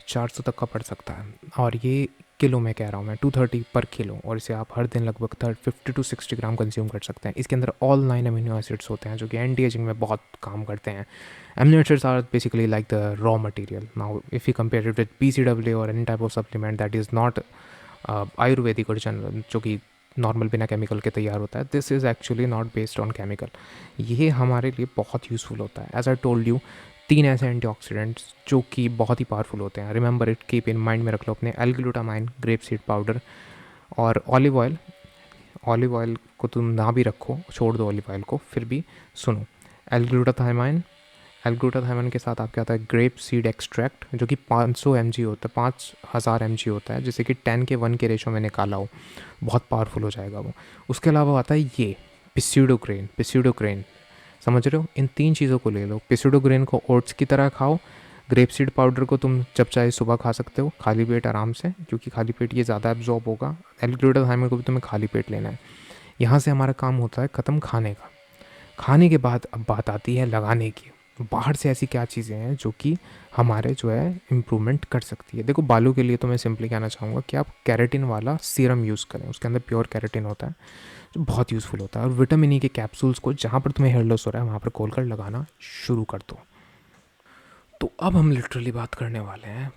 400 तक का पड़ सकता है। और ये किलो में कह रहा हूँ मैं, 230 पर किलो, और इसे आप हर दिन लगभग 50 to 60 ग्राम कंज्यूम कर सकते हैं। इसके अंदर ऑल 9 अमीनो एसिड्स होते हैं जो कि एंटी एजिंग में बहुत काम करते हैं। Amino acids are basically like the raw material. Now if you compare it with BCAA और any type of supplement that is not Ayurvedic और जनरल, जो कि नॉर्मल बिना केमिकल के तैयार होता है, this is actually not based on chemical. ये हमारे लिए बहुत यूज़फुल होता है। एज आई टोल्ड यू, 3 ऐसे एंटीऑक्सीडेंट्स जो कि बहुत ही पावरफुल होते हैं। Remember it, keep in mind में रख लो अपने, एल-ग्लूटामाइन, ग्रेप सीड पाउडर और ऑलिव ऑयल। ऑलिव ऑयल को तुम ना भी रखो, छोड़ दो ऑलिव ऑयल को, फिर भी सुनो, एल-ग्लूटाथाइमाइन, एल-ग्लूटाथाइमाइन के साथ आपके आता है ग्रेप सीड एक्सट्रैक्ट, जो कि 500 mg होता है, 5000 mg होता है, जैसे कि 10 के 1 के रेशो में निकाला हो, बहुत पावरफुल हो जाएगा वो। उसके अलावा आता है ये पिस्यूडोग्रेन, समझ रहे हो, इन 3 चीज़ों को ले लो। पिस्यूडोग्रेन को ओट्स की तरह खाओ, ग्रेप सीड पाउडर को तुम जब चाहे सुबह खा सकते हो खाली पेट आराम से, क्योंकि खाली पेट ये ज़्यादा एब्जॉर्ब होगा। एल-ग्लूटाथाइमाइन को भी तुम्हें खाली पेट लेना है। यहाँ से हमारा काम होता है ख़त्म खाने का। खाने के बाद अब बात आती है लगाने की। बाहर से ऐसी क्या चीज़ें हैं जो कि हमारे जो है इम्प्रूवमेंट कर सकती है। देखो, बालों के लिए तो मैं सिंपली कहना चाहूँगा कि आप कैरेटिन वाला सीरम यूज़ करें, उसके अंदर प्योर कैरेटिन होता है जो बहुत यूज़फुल होता है। और विटामिन ई के कैप्सूल्स को जहाँ पर तुम्हें हेयर लॉस हो रहा है वहाँ पर खोल कर लगाना शुरू कर दो। तो अब हम लिटरली बात करने वाले हैं,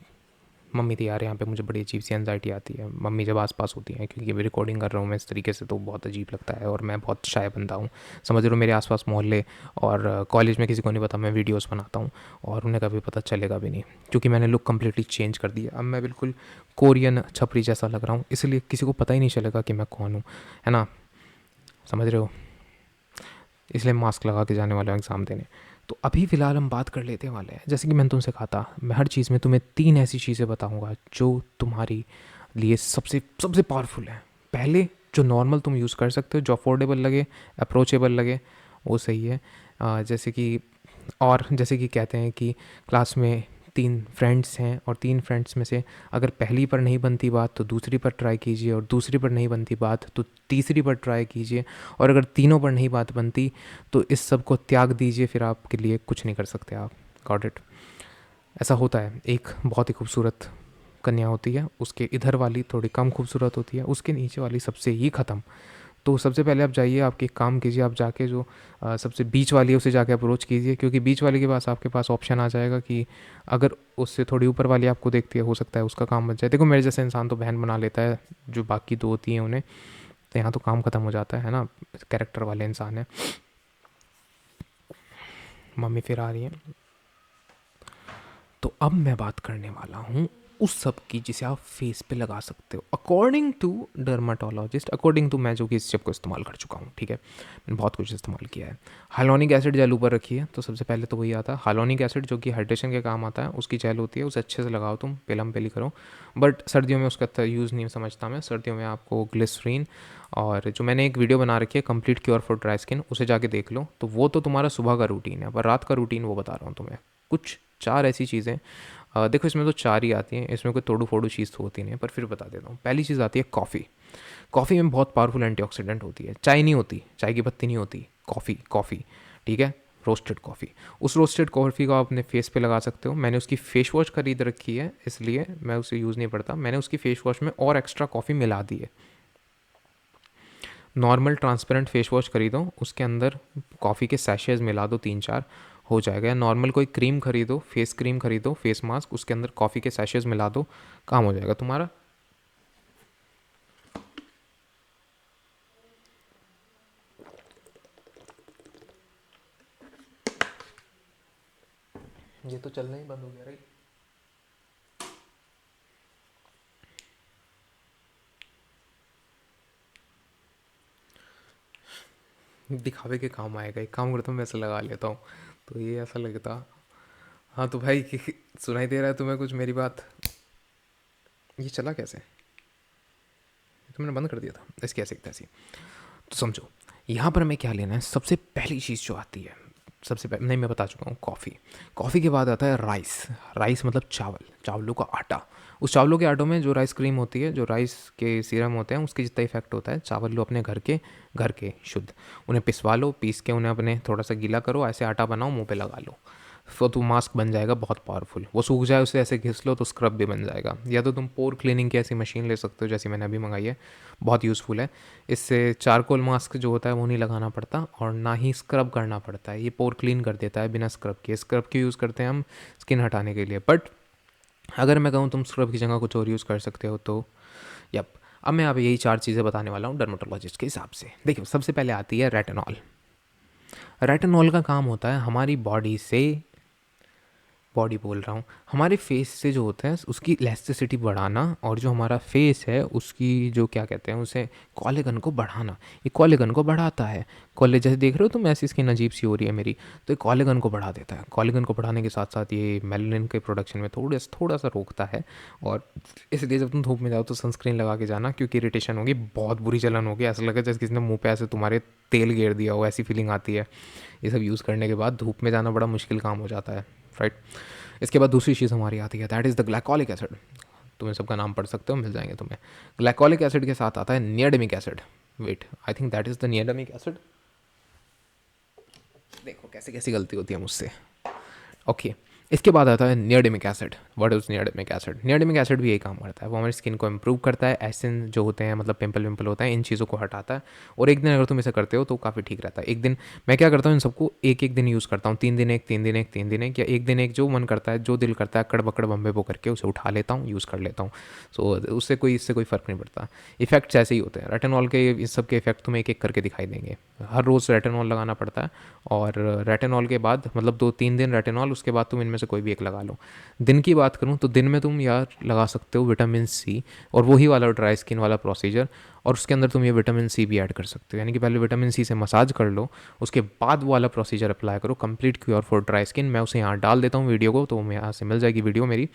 मम्मी तैयार है यहाँ पे, मुझे बड़ी अजीब सी एंजाइटी आती है मम्मी जब आसपास होती हैं, क्योंकि अभी रिकॉर्डिंग कर रहा हूँ मैं इस तरीके से, तो बहुत अजीब लगता है। और मैं बहुत शाय बंदा हूँ, समझ रहे हो, मेरे आसपास मोहल्ले और कॉलेज में किसी को नहीं पता मैं वीडियोस बनाता हूँ, और उन्हें कभी पता चलेगा भी नहीं, क्योंकि मैंने लुक कम्प्लीटली चेंज कर दिया। अब मैं बिल्कुल कोरियन छपरी जैसा लग रहा हूँ, इसलिए किसी को पता ही नहीं चलेगा कि मैं कौन हूँ, है ना, समझ रहे हो, इसलिए मास्क लगा के जाने वाला हूँ एग्ज़ाम देने। तो अभी फ़िलहाल हम बात कर लेते वाले हैं, जैसे कि मैंने तुमसे कहा था, मैं हर चीज़ में तुम्हें 3 ऐसी चीज़ें बताऊँगा जो तुम्हारी लिए सबसे सबसे पावरफुल हैं। पहले जो नॉर्मल तुम यूज़ कर सकते हो, जो अफोर्डेबल लगे, अप्रोचेबल लगे, वो सही है। जैसे कि और जैसे कि कहते हैं कि क्लास में 3 फ्रेंड्स हैं और 3 फ्रेंड्स में से अगर पहली पर नहीं बनती बात तो दूसरी पर ट्राई कीजिए, और दूसरी पर नहीं बनती बात तो तीसरी पर ट्राई कीजिए, और अगर तीनों पर नहीं बात बनती तो इस सब को त्याग दीजिए, फिर आपके लिए कुछ नहीं कर सकते आप। Got it? ऐसा होता है, एक बहुत ही खूबसूरत कन्या होती है, उसके इधर वाली थोड़ी कम खूबसूरत होती है, उसके नीचे वाली सबसे ही ख़त्म। तो सबसे पहले आप जाइए, आप एक काम कीजिए, आप जाके जो सबसे बीच वाली है उसे जाके अप्रोच कीजिए, क्योंकि बीच वाले के पास आपके पास ऑप्शन आ जाएगा कि अगर उससे थोड़ी ऊपर वाली आपको देखती है, हो सकता है उसका काम बच जाए। देखो मेरे जैसे इंसान तो बहन बना लेता है, जो बाकी दो होती हैं उन्हें, तो यहाँ तो काम ख़त्म हो जाता है ना, कैरेक्टर वाले इंसान है। मम्मी फिर आ रही है। तो अब मैं बात करने वाला हूँ उस सब की जिसे आप फेस पे लगा सकते हो according to dermatologist, according to मैं जो कि इस सब को इस्तेमाल कर चुका हूँ, ठीक है, मैंने बहुत कुछ इस्तेमाल किया है। हाइलोनिक एसिड जेल ऊपर रखी है, तो सबसे पहले तो वही आता है हाइलोनिक एसिड, जो कि हाइड्रेशन के काम आता है, उसकी जेल होती है, उसे अच्छे से लगाओ तुम, पेलम पेली करो। बट सर्दियों में उसका यूज़ नहीं समझता मैं, सर्दियों में आपको ग्लिसरीन, और जो मैंने एक वीडियो बना रखी है complete cure for dry skin, उसे जाके देख लो, तो वो तो तुम्हारा सुबह का रूटीन है, पर रात का रूटीन वो बता रहा हूँ तुम्हें। कुछ 4 ऐसी चीज़ें, देखो इसमें तो 4 ही आती हैं, इसमें कोई तोड़ू फोड़ू चीज़ तो होती नहीं है, पर फिर बता देता हूँ। पहली चीज़ आती है कॉफ़ी। कॉफ़ी में बहुत पावरफुल एंटीऑक्सीडेंट होती है, चाय नहीं होती, चाय की पत्ती नहीं होती, कॉफ़ी कॉफ़ी, ठीक है, रोस्टेड कॉफ़ी। उस रोस्टेड कॉफ़ी को आप अपने फेस पे लगा सकते हो। मैंने उसकी फेस वॉश खरीद रखी है, इसलिए मैं उसे यूज़ नहीं पड़ता, मैंने उसकी फेस वॉश में और एक्स्ट्रा कॉफ़ी मिला दी है। नॉर्मल ट्रांसपेरेंट फेस वॉश खरीदो, उसके अंदर कॉफ़ी के सैशेज मिला दो 3-4, हो जाएगा। या नॉर्मल कोई क्रीम खरीदो, फेस क्रीम खरीदो, फेस मास्क, उसके अंदर कॉफ़ी के सैशेज मिला दो, काम हो जाएगा तुम्हारा। ये तो चलना ही बंद हो गया राइट। दिखावे के काम आएगा, एक काम करता हूँ मैं ऐसे लगा लेता हूँ, तो ये ऐसा लगता। हाँ तो भाई सुनाई दे रहा है तुम्हें कुछ मेरी बात? ये चला कैसे? ये तो मैंने बंद कर दिया था, इसकी ऐसे तैसी। तो समझो यहाँ पर हमें क्या लेना है। सबसे पहली चीज़ जो आती है, सबसे पहले नहीं मैं बता चुका हूँ, कॉफ़ी। कॉफ़ी के बाद आता है राइस। राइस मतलब चावल, चावलों का आटा। उस चावलों के आटों में जो राइस क्रीम होती है, जो राइस के सीरम होते हैं, उसके जितना इफेक्ट होता है। चावल लो अपने घर के शुद्ध, उन्हें पिसवा लो, पीस के उन्हें अपने थोड़ा सा गीला करो, ऐसे आटा बनाओ, मुंह पे लगा लो, तो मास्क बन जाएगा बहुत पावरफुल। वो सूख जाए, उसे ऐसे घिस लो तो स्क्रब भी बन जाएगा। या तो तुम पोर क्लीनिंग की ऐसी मशीन ले सकते हो जैसी मैंने अभी मंगाई है, बहुत यूज़फुल है। इससे चारकोल मास्क जो होता है वो नहीं लगाना पड़ता, और ना ही स्क्रब करना पड़ता है, ये पोर क्लीन कर देता है बिना स्क्रब के। स्क्रब की यूज़ करते हैं हम स्किन हटाने के लिए, बट अगर मैं कहूँ तुम स्क्रब की जगह कुछ और यूज़ कर सकते हो तो यप। अब मैं अब यही 4 चीज़ें बताने वाला हूँ डर्मेटोलॉजिस्ट के हिसाब से। देखिए सबसे पहले आती है रेटिनॉल। रेटिनॉल का काम होता है हमारी बॉडी से, बॉडी बोल रहा हूँ, हमारे फेस से जो होता है उसकी इलास्टिसिटी बढ़ाना, और जो हमारा फेस है उसकी जो क्या कहते हैं उसे, कोलेजन को बढ़ाना। ये कोलेजन को बढ़ाता है। कोलेजन जैसे देख रहे हो तुम, ऐसी स्किन अजीब सी हो रही है मेरी, तो ये कोलेजन को बढ़ा देता है। कोलेजन को बढ़ाने के साथ साथ ये मेलानिन के प्रोडक्शन में थोड़ा सा रोकता है। और इसलिए जब तुम धूप में जाओ तो सनस्क्रीन लगा के जाना, क्योंकि इरिटेशन होगी, बहुत बुरी जलन होगी, ऐसा लगेगा जैसे किसी ने मुँह पे ऐसे तुम्हारे तेल गिर दिया हो, ऐसी फीलिंग आती है। ये सब यूज़ करने के बाद धूप में जाना बड़ा मुश्किल काम हो जाता है, राइट। इसके बाद दूसरी चीज़ हमारी आती है, that is the glycolic acid. तुम्हें सबका नाम पढ़ सकते हो, मिल जाएंगे तुम्हें। ग्लाइकोलिक एसिड के साथ आता है नियाडेमिक acid. Wait, I think that is the नियाडेमिक एसिड। देखो कैसे कैसी गलती होती है मुझसे। ओके, इसके बाद आता है नियाडेमिक एसिड। व्हाट इज नियाडेमिक एसिड? नियाडेमिक एसिड भी यही काम करता है, वो हमारी स्किन को इम्प्रूव करता है, एसिन जो होते हैं मतलब पिंपल विम्पल होता है, इन चीज़ों को हटाता है। और एक दिन अगर तुम इसे करते हो तो काफ़ी ठीक रहता है। एक दिन मैं क्या करता हूँ, इन सबको एक एक दिन यूज़ करता हूँ, 3 दिन एक, 3 दिन एक, 3 दिन एक, या एक दिन एक, जो मन करता है, जो दिल करता है, कड़बकड़ बम्बे बो करके उसे उठा लेता हूँ, यूज़ कर लेता हूँ। सो इससे कोई फ़र्क नहीं पड़ता। इफेक्ट्स ऐसे ही होते हैं रेटिनॉल के, इस सब के इफेक्ट तुम्हें एक एक करके दिखाई देंगे। हर रोज़ रेटिनॉल लगाना पड़ता है, और रेटिनॉल के बाद मतलब 2-3 दिन रेटिनॉल, उसके बाद तुम इनमें में से कोई भी एक लगा लो। दिन की बात करूँ तो दिन में तुम यार लगा सकते हो विटामिन सी, और वही वाला ड्राई स्किन वाला प्रोसीजर, और उसके अंदर तुम ये विटामिन सी भी ऐड कर सकते हो। यानी कि पहले विटामिन सी से मसाज कर लो, उसके बाद वो वाला प्रोसीजर अप्लाई करो, complete cure for dry skin. मैं उसे यहाँ डाल देता हूँ वीडियो को, तो मैं यहाँ से मिल जाएगी वीडियो मेरी।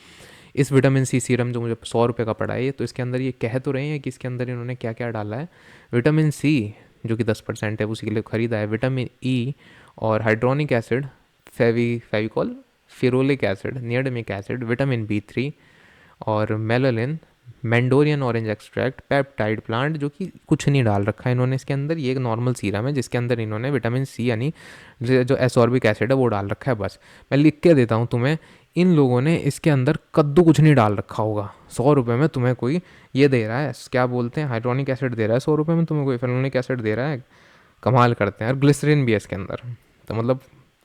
इस विटामिन सी सीरम जो मुझे 100 रुपये का पड़ा है, तो इसके अंदर ये कह तो रहे हैं कि इसके अंदर इन्होंने क्या क्या डाला है। विटामिन सी जो कि 10% है, उसी के लिए ख़रीदा है। विटामिन ई और hyaluronic acid, Fevicol, ferulic acid, नियाडमिक एसिड, विटामिन B3 और melanin, mandarin orange extract, peptide plant, जो कि कुछ नहीं डाल रखा है इन्होंने इसके अंदर। ये एक नॉर्मल सीरम है जिसके अंदर इन्होंने विटामिन सी यानी जो एसॉर्बिक एसिड है वो डाल रखा है, बस। मैं लिख के देता हूँ तुम्हें, इन लोगों ने इसके अंदर कद्दू कुछ नहीं डाल रखा होगा। 100 रुपये में तुम्हें कोई ये दे रहा है, क्या बोलते हैं, हाइड्रोनिक एसिड दे रहा है 100 रुपये में तुम्हें, कोई फेनोलिक एसिड दे रहा है। कमाल करते हैं। और ग्लिसरीन भी है इसके अंदर, तो मतलब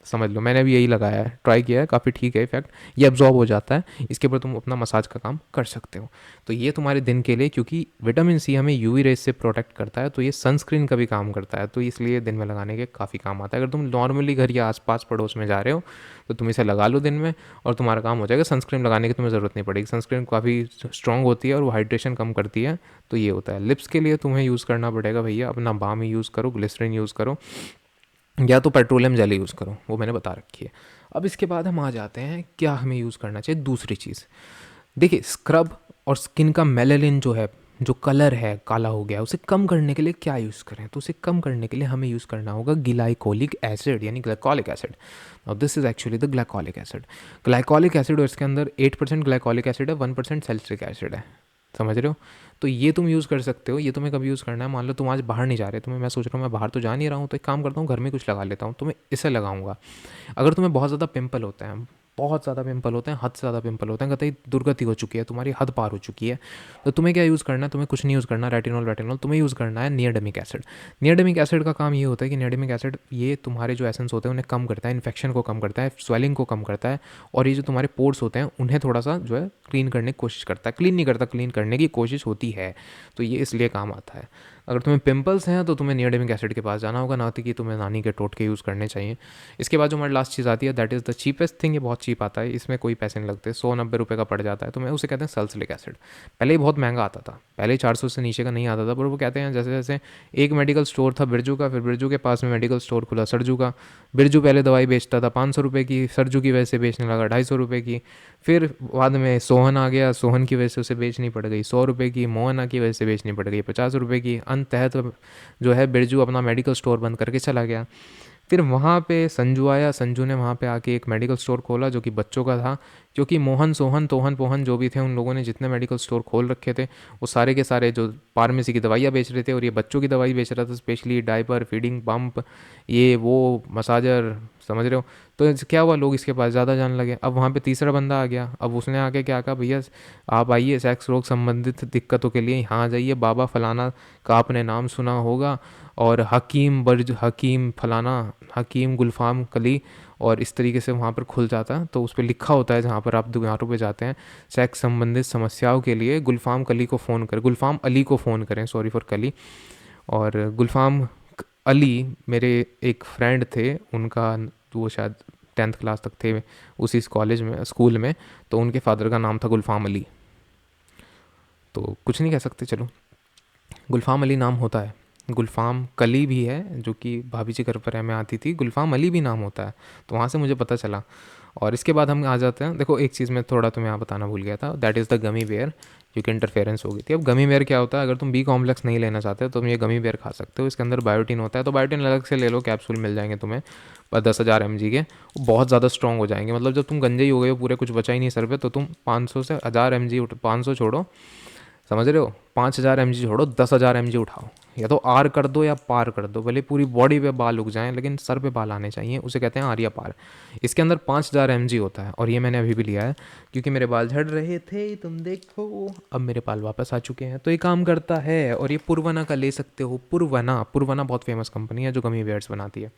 समझ लो मैंने भी यही लगाया है, ट्राई किया है, काफ़ी ठीक है इफेक्ट, ये एब्जॉर्ब हो जाता है। इसके ऊपर तुम अपना मसाज का काम कर सकते हो। तो ये तुम्हारे दिन के लिए, क्योंकि विटामिन सी हमें यूवी रेज से प्रोटेक्ट करता है, तो ये सनस्क्रीन का भी काम करता है, तो इसलिए दिन में लगाने के काफ़ी काम आता है। अगर तुम नॉर्मली घर या आसपास पड़ोस में जा रहे हो तो तुम इसे लगा लो दिन में और तुम्हारा काम हो जाएगा। सनस्क्रीन लगाने की तुम्हें ज़रूरत नहीं पड़ेगी, सनस्क्रीन काफ़ी स्ट्रॉन्ग होती है और वो हाइड्रेशन कम करती है। तो ये होता है। लिप्स के लिए तुम्हें यूज़ करना पड़ेगा भैया अपना बाम ही यूज़ करो, ग्लिसरीन यूज़ करो, या तो पेट्रोलियम जेली यूज़ करो, वो मैंने बता रखी है। अब इसके बाद हम आ जाते हैं क्या हमें यूज़ करना चाहिए। दूसरी चीज़ देखिए, स्क्रब और स्किन का मेलानिन जो है, जो कलर है काला हो गया, उसे कम करने के लिए क्या यूज़ करें, तो उसे कम करने के लिए हमें यूज़ करना होगा ग्लाइकोलिक एसिड यानी ग्लाइकोलिक एसिड। और this is actually the glycolic acid. Glycolic acid, और इसके अंदर 8% ग्लाइकोलिक एसिड है, 1% सैलिसिलिक एसिड है, समझ रहे हो। तो ये तुम यूज़ कर सकते हो। ये तुम्हें कभी यूज़ करना है, मान लो तुम आज बाहर नहीं जा रहे, तुम्हें, मैं सोच रहा हूँ मैं बाहर तो जा नहीं रहा हूँ, तो एक काम करता हूँ घर में कुछ लगा लेता हूँ, तो मैं इसे लगाऊंगा। अगर तुम्हें बहुत ज़्यादा पिंपल होते हैं, बहुत ज़्यादा पिंपल होते हैं, हद से ज़्यादा पिंपल होते हैं, कतई दुर्गति हो चुकी है, तुम्हारी हद पार हो चुकी है, तो तुम्हें क्या यूज़ करना है, तुम्हें कुछ नहीं यूज़ करना रेटिनॉल, तुम्हें यूज़ करना है नियाडमिक एसिड। नियाडमिक एसिड का काम ये होता है कि नियाडमिक एसिड ये तुम्हारे जो एसेंस होते हैं उन्हें कम करता है, इन्फेक्शन को कम करता है, स्वेलिंग को कम करता है, और ये जो तुम्हारे पोर्स होते हैं उन्हें थोड़ा सा जो है क्लीन करने की कोशिश करता है, क्लीन नहीं करता, क्लीन करने की कोशिश होती है, तो ये इसलिए काम आता है। अगर तुम्हें पिंपल्स हैं तो तुम्हें नियाडमिक एसिड के पास जाना होगा, ना कि तुम्हें नानी के टोटके यूज़ करने चाहिए। इसके बाद जो हमारी लास्ट चीज़ आती है, that is the cheapest thing. ये बहुत चीप आता है, इसमें कोई पैसे नहीं लगते, 190 का पड़ जाता है, तो मैं उसे कहते हैं सल्सिलिक एसिड। पहले ही बहुत महंगा आता था, पहले 400 से नीचे का नहीं आता था, पर वो कहते हैं जैसे जैसे एक मेडिकल स्टोर था बिरजू का, फिर बिरजू के पास में मेडिकल स्टोर खुला सरजू का। बिरजू पहले दवाई बेचता था 500 रुपये की, सरजू की वजह से बेचने लगा 250 रुपये की। फिर बाद में सोहन आ गया, सोहन की वजह से उसे बेचनी पड़ गई 100 रुपये की, मोहना की वजह से बेचनी पड़ गई 50 रुपये की। अंत तहत जो है बिरजू अपना मेडिकल स्टोर बंद करके चला गया। फिर वहाँ पे संजू आया, संजू ने वहाँ पे आके एक मेडिकल स्टोर खोला जो कि बच्चों का था, क्योंकि मोहन, सोहन, तोहन, पोहन जो भी थे, उन लोगों ने जितने मेडिकल स्टोर खोल रखे थे वो सारे के सारे जो फार्मेसी की दवाइयाँ बेच रहे थे, और ये बच्चों की दवाई बेच रहा था, स्पेशली डायपर, फीडिंग पम्प, ये वो मसाजर, समझ रहे हो। तो क्या हुआ, लोग इसके पास ज़्यादा जाने लगे। अब वहाँ पे तीसरा बंदा आ गया, अब उसने आके क्या कहा, भैया आप आइए सेक्स रोग संबंधित दिक्कतों के लिए यहाँ आ जाइए, बाबा फलाना का आपने नाम सुना होगा, और हकीम बर्ज, हकीम फलाना, हकीम गुलफाम कली, और इस तरीके से वहाँ पर खुल जाता है। तो उस पर लिखा होता है जहाँ पर आप दुकानों पे जाते हैं, सेक्स संबंधित समस्याओं के लिए गुलफाम कली को फ़ोन करें, गुलफाम अली को फ़ोन करें, सॉरी फॉर कली। और गुलफाम अली मेरे एक फ्रेंड थे, उनका वो शायद 10th क्लास तक थे उसी कॉलेज में, स्कूल में, तो उनके फादर का नाम था गुलफाम अली। तो कुछ नहीं कह सकते, चलो गुलफाम अली नाम होता है। गुलफाम कली भी है जो कि भाभी जी घर पर में आती थी, गुलफाम अली भी नाम होता है, तो वहाँ से मुझे पता चला। और इसके बाद हम आ जाते हैं, देखो एक चीज़ मैं थोड़ा तुम्हें यहाँ बताना भूल गया था, that is the gummy bear, क्योंकि इंटरफेरेंस हो गई थी। अब गमी बेयर क्या होता है, अगर तुम बी कॉम्प्लेक्स नहीं लेना चाहते हो तो तुम ये गमी बेयर खा सकते हो। इसके अंदर बायोटीन होता है, तो बायोटीन अलग से ले लो, कैप्सूल मिल जाएंगे तुम्हें 10,000 mg के, वो बहुत ज़्यादा स्ट्रॉन्ग हो जाएंगे। मतलब जब तुम गंजे ही हो गए हो पूरे, कुछ बचा ही नहीं सर पे, तो तुम 500 से 1000 mg 500 छोड़ो, समझ रहे हो, 5000 mg छोड़ो, 10,000 mg उठाओ, या तो आर कर दो या पार कर दो, भले पूरी बॉडी पे बाल उग जाएं लेकिन सर पे बाल आने चाहिए, उसे कहते हैं आर या पार। इसके अंदर 5000 mg होता है, और ये मैंने अभी भी लिया है क्योंकि मेरे बाल झड़ रहे थे, तुम देखो अब मेरे बाल वापस आ चुके हैं, तो ये काम करता है। और ये पुरवना का ले सकते हो, पुरवना, पुरवना बहुत फेमस कंपनी है जो गमी बेयर्स बनाती है।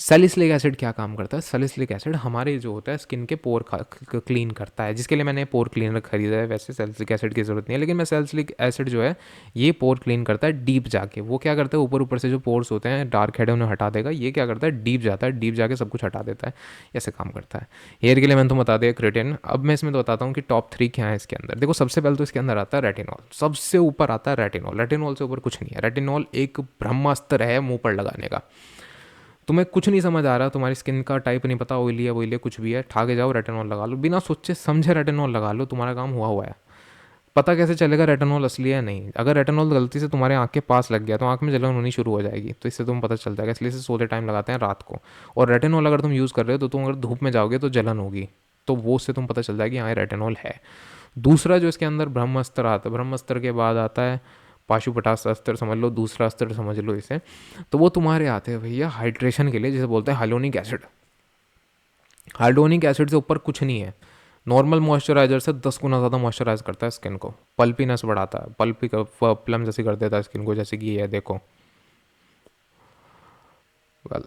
सैलिसिलिक एसिड क्या काम करता है? सैलिसिलिक एसिड हमारे जो होता है स्किन के पोर क्लीन करता है, जिसके लिए मैंने पोर क्लीनर खरीदा है। वैसे सैलिसिलिक एसिड की ज़रूरत नहीं है, लेकिन मैं सैलिसिलिक एसिड जो है ये पोर क्लीन करता है डीप जाके। वो क्या करता है, ऊपर ऊपर से जो पोर्स होते हैं डार्क हेड उन्हें हटा देगा। ये क्या करता है, डीप जाता है, डीप जाके सब कुछ हटा देता है। ऐसे काम करता है। हेयर के लिए मैंने तो बता दिया क्रिएटिन। अब मैं इसमें तो बताता हूँ कि टॉप 3 क्या है इसके अंदर। देखो, सबसे पहले तो इसके अंदर आता है रेटिनॉल, सबसे ऊपर आता है रेटिनॉल। रेटिनॉल से ऊपर कुछ नहीं है। रेटिनॉल एक ब्रह्मास्त्र है मुंह पर लगाने का। तुम्हें कुछ नहीं समझ आ रहा, तुम्हारी स्किन का टाइप नहीं पता, ऑयली है ऑयली है कुछ भी है, ठा के जाओ रेटिनॉल लगा लो, बिना सोचे समझे रेटिनॉल लगा लो, तुम्हारा काम हुआ हुआ है। पता कैसे चलेगा रेटिनॉल असली है नहीं? अगर रेटिनॉल गलती से तुम्हारे आँख के पास लग गया तो आँख में जलन होनी शुरू हो जाएगी, तो इससे तुम्हें पता चल जाएगा। इसलिए से सोते टाइम लगाते हैं रात को। और रेटिनॉल अगर तुम यूज़ कर रहे हो तो तुम अगर धूप में जाओगे तो जलन होगी, तो वो उससे तुम पता चल जाएगी हाँ रेटिनॉल है। दूसरा जो इसके अंदर ब्रह्मास्त्र आता है, ब्रह्मास्त्र के बाद आता है पाशुपटास अस्त्र, समझ लो दूसरा अस्त्र समझ लो इसे। तो वो तुम्हारे आते हैं भैया हाइड्रेशन के लिए, जिसे बोलते हैं हाइलोनिक एसिड। हाइड्रोनिक एसिड से ऊपर कुछ नहीं है। नॉर्मल मॉइस्चराइजर से 10 गुना ज़्यादा मॉइस्चराइज करता है स्किन को, पल्पीनेस बढ़ाता है, पल्पी का प्लम जैसे कर देता है स्किन को, जैसे कि ये है देखो। वेल,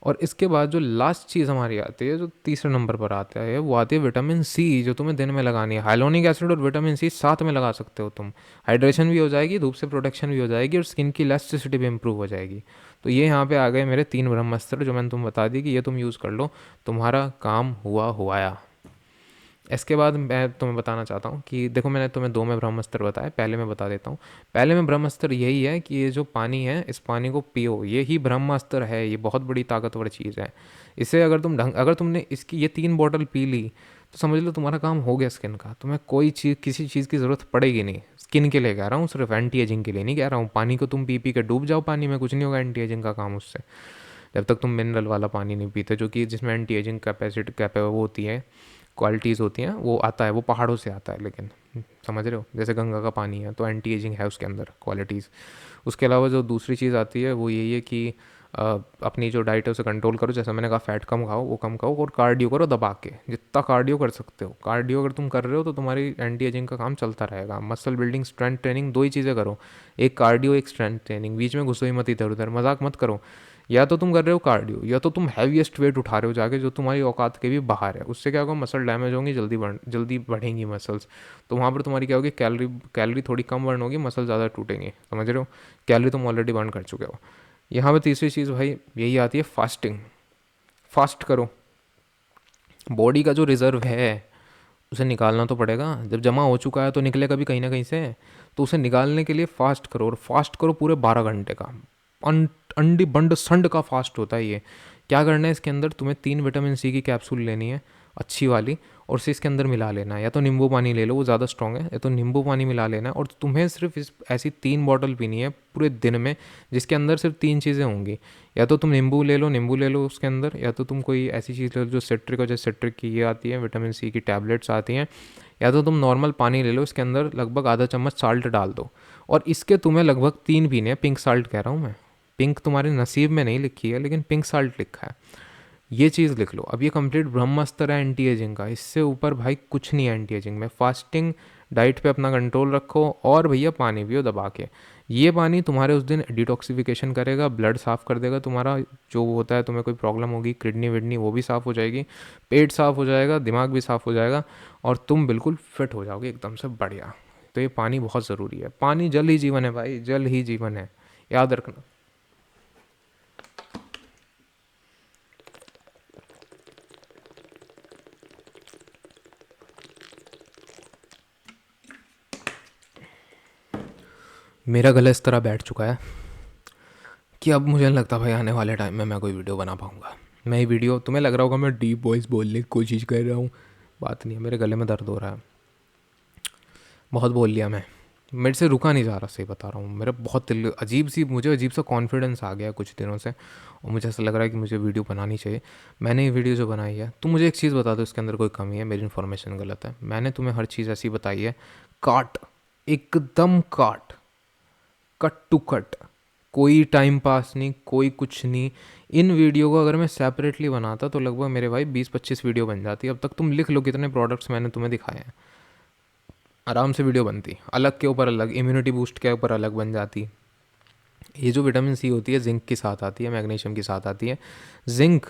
और इसके बाद जो लास्ट चीज़ हमारी आती है, जो तीसरे नंबर पर आता है, वो आती है विटामिन सी, जो तुम्हें दिन में लगानी है। हाइलोनिक एसिड और विटामिन सी साथ में लगा सकते हो तुम। हाइड्रेशन भी हो जाएगी, धूप से प्रोटेक्शन भी हो जाएगी, और स्किन की इलास्टिसिटी भी इंप्रूव हो जाएगी। तो ये यहाँ पे आ गए मेरे 3 ब्रह्मास्त्र, जो मैंने तुम्हें बता दी कि ये तुम यूज़ कर लो, तुम्हारा काम हुआ हुआया। इसके बाद मैं तुम्हें बताना चाहता हूँ कि देखो, मैंने तुम्हें 2 में ब्रह्मास्त्र बताया, पहले मैं बता देता हूँ। पहले में ब्रह्मास्त्र यही है कि ये जो पानी है, इस पानी को पियो, ये ही ब्रह्मास्त्र है। ये बहुत बड़ी ताकतवर चीज़ है। इसे अगर तुमने इसकी ये 3 बॉटल पी ली तो समझ लो तुम्हारा काम हो गया स्किन का। तुम्हें कोई चीज़, किसी चीज़ की ज़रूरत पड़ेगी नहीं। स्किन के लिए कह रहा हूँ, सिर्फ एंटी एजिंग के लिए नहीं कह रहा हूँ। पानी को तुम पी पी के डूब जाओ पानी में, कुछ नहीं होगा एंटी एजिंग का काम उससे, जब तक तुम मिनरल वाला पानी नहीं पीते, जो कि जिसमें एंटी एजिंग कैपेसिटी वो होती है, क्वालिटीज़ होती हैं, वो आता है, वो पहाड़ों से आता है। लेकिन समझ रहे हो, जैसे गंगा का पानी है तो एंटी एजिंग है उसके अंदर क्वालिटीज़। उसके अलावा जो दूसरी चीज़ आती है वो यही है कि अपनी जो डाइट है उसे कंट्रोल करो। जैसा मैंने कहा, फैट कम खाओ, वो कम खाओ, और कार्डियो करो दबा के, जितना कार्डियो कर सकते हो। कार्डियो अगर तुम कर रहे हो तो तुम्हारी एंटी एजिंग का काम चलता रहेगा। मसल बिल्डिंग, स्ट्रेंथ ट्रेनिंग, 2 ही चीज़ें करो, एक कार्डियो एक स्ट्रेंथ ट्रेनिंग। बीच में घुसो ही मत इधर उधर, मजाक मत करो। या तो तुम कर रहे हो कार्डियो, या तो तुम हैवीएस्ट वेट उठा रहे हो जाके, जो तुम्हारी औकात के भी बाहर है। उससे क्या होगा, मसल डैमेज होंगी, जल्दी बढ़ेंगी मसल्स। तो वहाँ पर तुम्हारी क्या होगी, कैलोरी थोड़ी कम बर्न होगी, मसल ज़्यादा टूटेंगे। समझ रहे हो, कैलोरी तुम ऑलरेडी बर्न कर चुके हो। यहाँ पर तीसरी चीज़ भाई यही आती है, फास्टिंग। फास्ट करो। बॉडी का जो रिज़र्व है उसे निकालना तो पड़ेगा। जब जमा हो चुका है तो निकले कभी कहीं ना कहीं से, तो उसे निकालने के लिए फास्ट करो। और फास्ट करो पूरे 12 घंटे का। अंडी बंड संड का फास्ट होता है ये। क्या करना है, इसके अंदर तुम्हें 3 विटामिन सी की कैप्सूल लेनी है, अच्छी वाली, और उसे इसके अंदर मिला लेना है। या तो नींबू पानी ले लो, वो ज़्यादा स्ट्रॉन्ग है, या तो नींबू पानी मिला लेना है। और तुम्हें सिर्फ ऐसी 3 बॉटल पीनी है पूरे दिन में, जिसके अंदर सिर्फ 3 चीज़ें होंगी। या तो तुम नींबू ले लो उसके अंदर, या तो तुम कोई ऐसी चीज़ ले लो जो सिट्रिक हो, जैसे सिट्रिक की ये आती है, विटामिन सी की टैबलेट्स आती हैं। या तो तुम नॉर्मल पानी ले लो, इसके अंदर लगभग आधा चम्मच साल्ट डाल दो, और इसके तुम्हें लगभग 3 पीने हैं। पिंक साल्ट कह रहा हूँ मैं, पिंक तुम्हारे नसीब में नहीं लिखी है, लेकिन पिंक साल्ट लिखा है। ये चीज़ लिख लो। अब ये कंप्लीट ब्रह्मास्त्र है एंटी एजिंग का, इससे ऊपर भाई कुछ नहीं है एंटी एजिंग में। फास्टिंग, डाइट पे अपना कंट्रोल रखो, और भैया पानी पियो दबा के। ये पानी तुम्हारे उस दिन डिटॉक्सिफिकेशन करेगा, ब्लड साफ़ कर देगा तुम्हारा, जो होता है तुम्हें कोई प्रॉब्लम होगी किडनी विडनी, वो भी साफ़ हो जाएगी, पेट साफ़ हो जाएगा, दिमाग भी साफ़ हो जाएगा, और तुम बिल्कुल फिट हो जाओगे एकदम से बढ़िया। तो ये पानी बहुत ज़रूरी है। पानी जल ही जीवन है भाई, जल ही जीवन है, याद रखना। मेरा गला इस तरह बैठ चुका है कि अब मुझे नहीं लगता भाई आने वाले टाइम में मैं कोई वीडियो बना पाऊँगा। मैं ये वीडियो, तुम्हें लग रहा होगा मैं डीप वॉइस बोलने की कोशिश कर रहा हूँ, बात नहीं है, मेरे गले में दर्द हो रहा है। बहुत बोल लिया मैं, मेरे से रुका नहीं जा रहा, सही बता रहा हूँ। मेरा बहुत मुझे अजीब सा कॉन्फिडेंस आ गया कुछ दिनों से, और मुझे ऐसा लग रहा है कि मुझे वीडियो बनानी चाहिए। मैंने ये वीडियो जो बनाई है, तुम मुझे एक चीज़ बता दो इसके अंदर कोई कमी है, मेरी इन्फॉर्मेशन गलत है। मैंने तुम्हें हर चीज़ ऐसी बताई है, काट, एकदम काट, कट टू कट, कोई टाइम पास नहीं, कोई कुछ नहीं। इन वीडियो को अगर मैं सेपरेटली बनाता तो लगभग मेरे भाई 20-25 वीडियो बन जाती। अब तक तुम लिख लो कितने प्रोडक्ट्स मैंने तुम्हें दिखाए हैं, आराम से वीडियो बनती, अलग के ऊपर अलग, इम्यूनिटी बूस्ट के ऊपर अलग बन जाती, ये जो विटामिन सी होती है जिंक के साथ आती है, मैग्नीशियम के साथ आती है। जिंक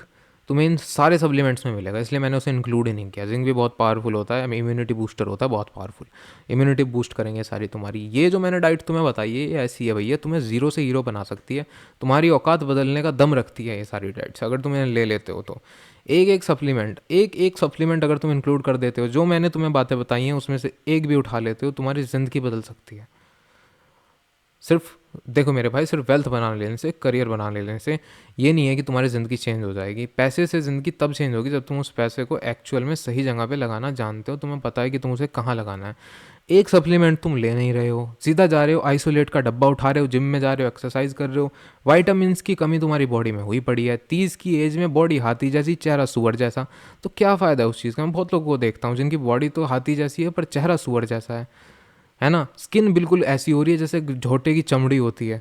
तुम्हें इन सारे सप्लीमेंट्स में मिलेगा, इसलिए मैंने उसे इंक्लूड ही नहीं किया। जिंक भी बहुत पावरफुल होता है, इम्यूनिटी बूस्टर होता है, बहुत पावरफुल। इम्यूनिटी बूस्ट करेंगे सारी तुम्हारी। ये जो मैंने डाइट तुम्हें बताई है ये ऐसी है भैया, तुम्हें ज़ीरो से हीरो बना सकती है, तुम्हारी औकात बदलने का दम रखती है ये सारी डाइट्स, अगर तुम इन्हें ले लेते हो तो। एक सप्लीमेंट अगर तुम इंक्लूड कर देते हो, जो मैंने तुम्हें बातें बताई हैं उसमें से एक भी उठा लेते हो, तुम्हारी ज़िंदगी बदल सकती है। सिर्फ देखो मेरे भाई, सिर्फ वेल्थ बना लेने से, करियर बना लेने से ये नहीं है कि तुम्हारी ज़िंदगी चेंज हो जाएगी। पैसे से ज़िंदगी तब चेंज होगी जब तुम उस पैसे को एक्चुअल में सही जगह पे लगाना जानते हो, तुम्हें पता है कि तुम उसे कहाँ लगाना है। एक सप्लीमेंट तुम ले नहीं रहे हो, सीधा जा रहे हो आइसोलेट का डब्बा उठा रहे हो, जिम में जा रहे हो, एक्सरसाइज कर रहे हो, वाइटामिन की कमी तुम्हारी बॉडी में हुई पड़ी है। 30 की एज में बॉडी हाथी जैसी, चेहरा सुअर जैसा, तो क्या फ़ायदा है उस चीज़ का। मैं बहुत लोगों को देखता हूँ जिनकी बॉडी तो हाथी जैसी है पर चेहरा सुअर जैसा है ना। स्किन बिल्कुल ऐसी हो रही है जैसे झोटे की चमड़ी होती है,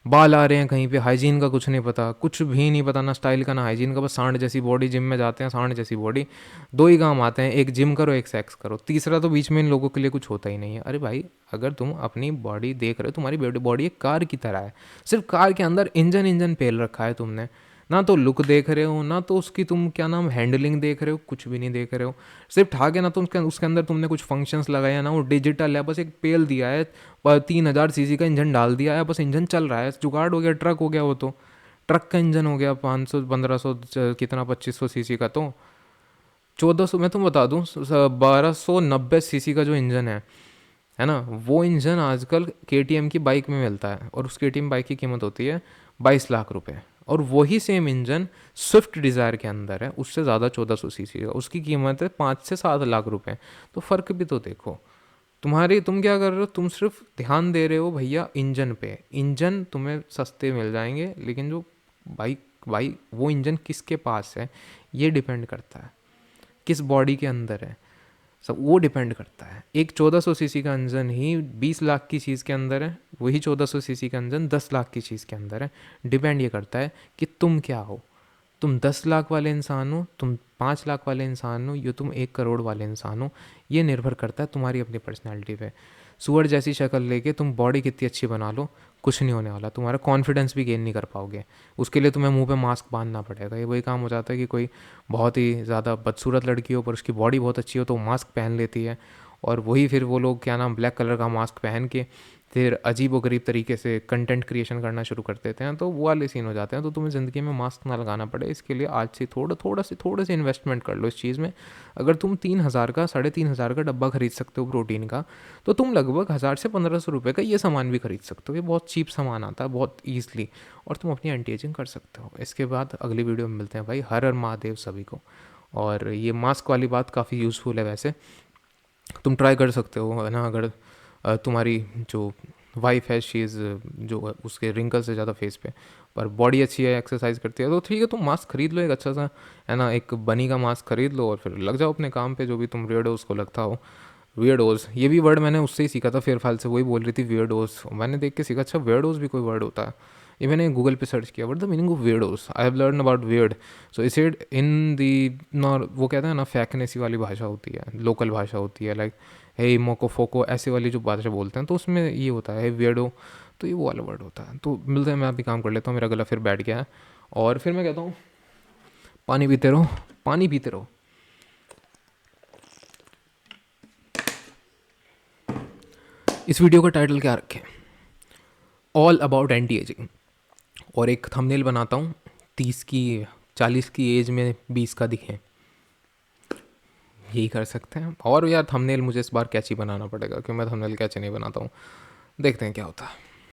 बाल आ रहे हैं कहीं पे, हाइजीन का कुछ नहीं पता, कुछ भी नहीं पता, ना स्टाइल का ना हाइजीन का, बस सांड जैसी बॉडी। जिम में जाते हैं सांड जैसी बॉडी। दो ही काम आते हैं, एक जिम करो, एक सेक्स करो, तीसरा तो बीच में इन लोगों के लिए कुछ होता ही नहीं है। अरे भाई, अगर तुम अपनी बॉडी देख रहे हो, तुम्हारी बॉडी एक कार की तरह है, सिर्फ कार के अंदर इंजन पेल रखा है तुमने। ना तो लुक देख रहे हो, ना तो उसकी तुम क्या नाम हैंडलिंग देख रहे हो, कुछ भी नहीं देख रहे हो। सिर्फ ठाके ना तो उसके अंदर तुमने कुछ फंक्शंस लगाए, ना वो डिजिटल है, बस एक पेल दिया है, 3000 सीसी का इंजन डाल दिया है, बस इंजन चल रहा है। जुगाड़ हो गया, ट्रक हो गया वो तो, ट्रक का इंजन हो गया 500 1500 कितना 2500 सीसी का, तो 1400, मैं तुम बता दूँ 1290 सीसी का जो इंजन है ना, वो इंजन आजकल के की बाइक में मिलता है, और उस के बाइक की कीमत होती है 22 लाख रुपए। और वही सेम इंजन स्विफ्ट डिज़ायर के अंदर है, उससे ज़्यादा 1400 सीसी का, उसकी कीमत है 5 से 7 लाख रुपए। तो फ़र्क भी तो देखो। तुम क्या कर रहे हो, तुम सिर्फ ध्यान दे रहे हो भैया इंजन पे। इंजन तुम्हें सस्ते मिल जाएंगे, लेकिन जो बाइक भाई वो इंजन किसके पास है ये डिपेंड करता है, किस बॉडी के अंदर है, सब वो डिपेंड करता है। एक 1400 सीसी का इंजन ही 20 लाख की चीज़ के अंदर है, वही 1400 सीसी का इंजन 10 लाख की चीज़ के अंदर है। डिपेंड ये करता है कि तुम क्या हो। तुम 10 लाख वाले इंसान हो, तुम 5 लाख वाले इंसान हो, या तुम 1 करोड़ वाले इंसान हो। ये निर्भर करता है तुम्हारी अपनी पर्सनैलिटी पे। सुअर जैसी शक्ल लेके तुम बॉडी कितनी अच्छी बना लो, कुछ नहीं होने वाला, तुम्हारा कॉन्फिडेंस भी गेन नहीं कर पाओगे। उसके लिए तुम्हें मुंह पे मास्क बांधना पड़ेगा। ये वही काम हो जाता है कि कोई बहुत ही ज़्यादा बदसूरत लड़की हो पर उसकी बॉडी बहुत अच्छी हो तो मास्क पहन लेती है, और वही फिर वो लोग क्या नाम ब्लैक कलर का मास्क पहन के फिर अजीब व गरीब तरीके से कंटेंट क्रिएशन करना शुरू कर देते हैं, तो वो वाले सीन हो जाते हैं। तो तुम्हें ज़िंदगी में मास्क ना लगाना पड़े इसके लिए आज से थोड़ा सी इन्वेस्टमेंट कर लो इस चीज़ में। अगर तुम 3000 का 3500 का डब्बा खरीद सकते हो प्रोटीन का, तो तुम लगभग 1000 से 1500 रुपये का ये सामान भी खरीद सकते हो। ये बहुत चीप सामान आता है बहुत ईजिली, और तुम अपनी एंटी एजिंग कर सकते हो। इसके बाद अगली वीडियो में मिलते हैं भाई। हर हर महादेव सभी को। और ये मास्क वाली बात काफ़ी यूज़फुल है वैसे, तुम ट्राई कर सकते हो, है ना। अगर तुम्हारी जो वाइफ है शी इज़ जो उसके रिंकल्स है ज़्यादा फेस पे, पर बॉडी अच्छी है, एक्सरसाइज करती है, तो ठीक है तुम मास्क खरीद लो एक अच्छा सा, है ना, एक बनी का मास्क खरीद लो और फिर लग जाओ अपने काम पे, जो भी तुम वियर्डोज को लगता हो। वियर्डोज ये भी वर्ड मैंने उससे ही सीखा था, फिर फाल से वही बोल रही थी वियर्डोज, मैंने देख के सीखा अच्छा वियर्डोज भी कोई वर्ड होता है। ये मैंने गूगल पे सर्च किया, what the meaning of weirdos, I have learn about weird. So इस इन दी नॉर वो कहते हैं ना फैकनेसी वाली भाषा होती है, लोकल भाषा होती है, लाइक हे मोको फोको ऐसे वाली जो भाषा बोलते हैं, तो उसमें ये होता है वियर्डो, तो ये वो वाला वर्ड होता है। तो मिलते हैं, मैं अभी काम कर लेता हूँ, मेरा गला फिर बैठ गया है। और फिर मैं कहता हूँ पानी पीते रहो, पानी पीते रहो। इस वीडियो का टाइटल क्या रखें, ऑल अबाउट एंटी एजिंग, और एक थंबनेल बनाता हूँ 30 की 40 की एज में 20 का दिखें, यही कर सकते हैं। और यार थंबनेल मुझे इस बार कैची बनाना पड़ेगा क्योंकि मैं थंबनेल कैची नहीं बनाता हूँ, देखते हैं क्या होता है।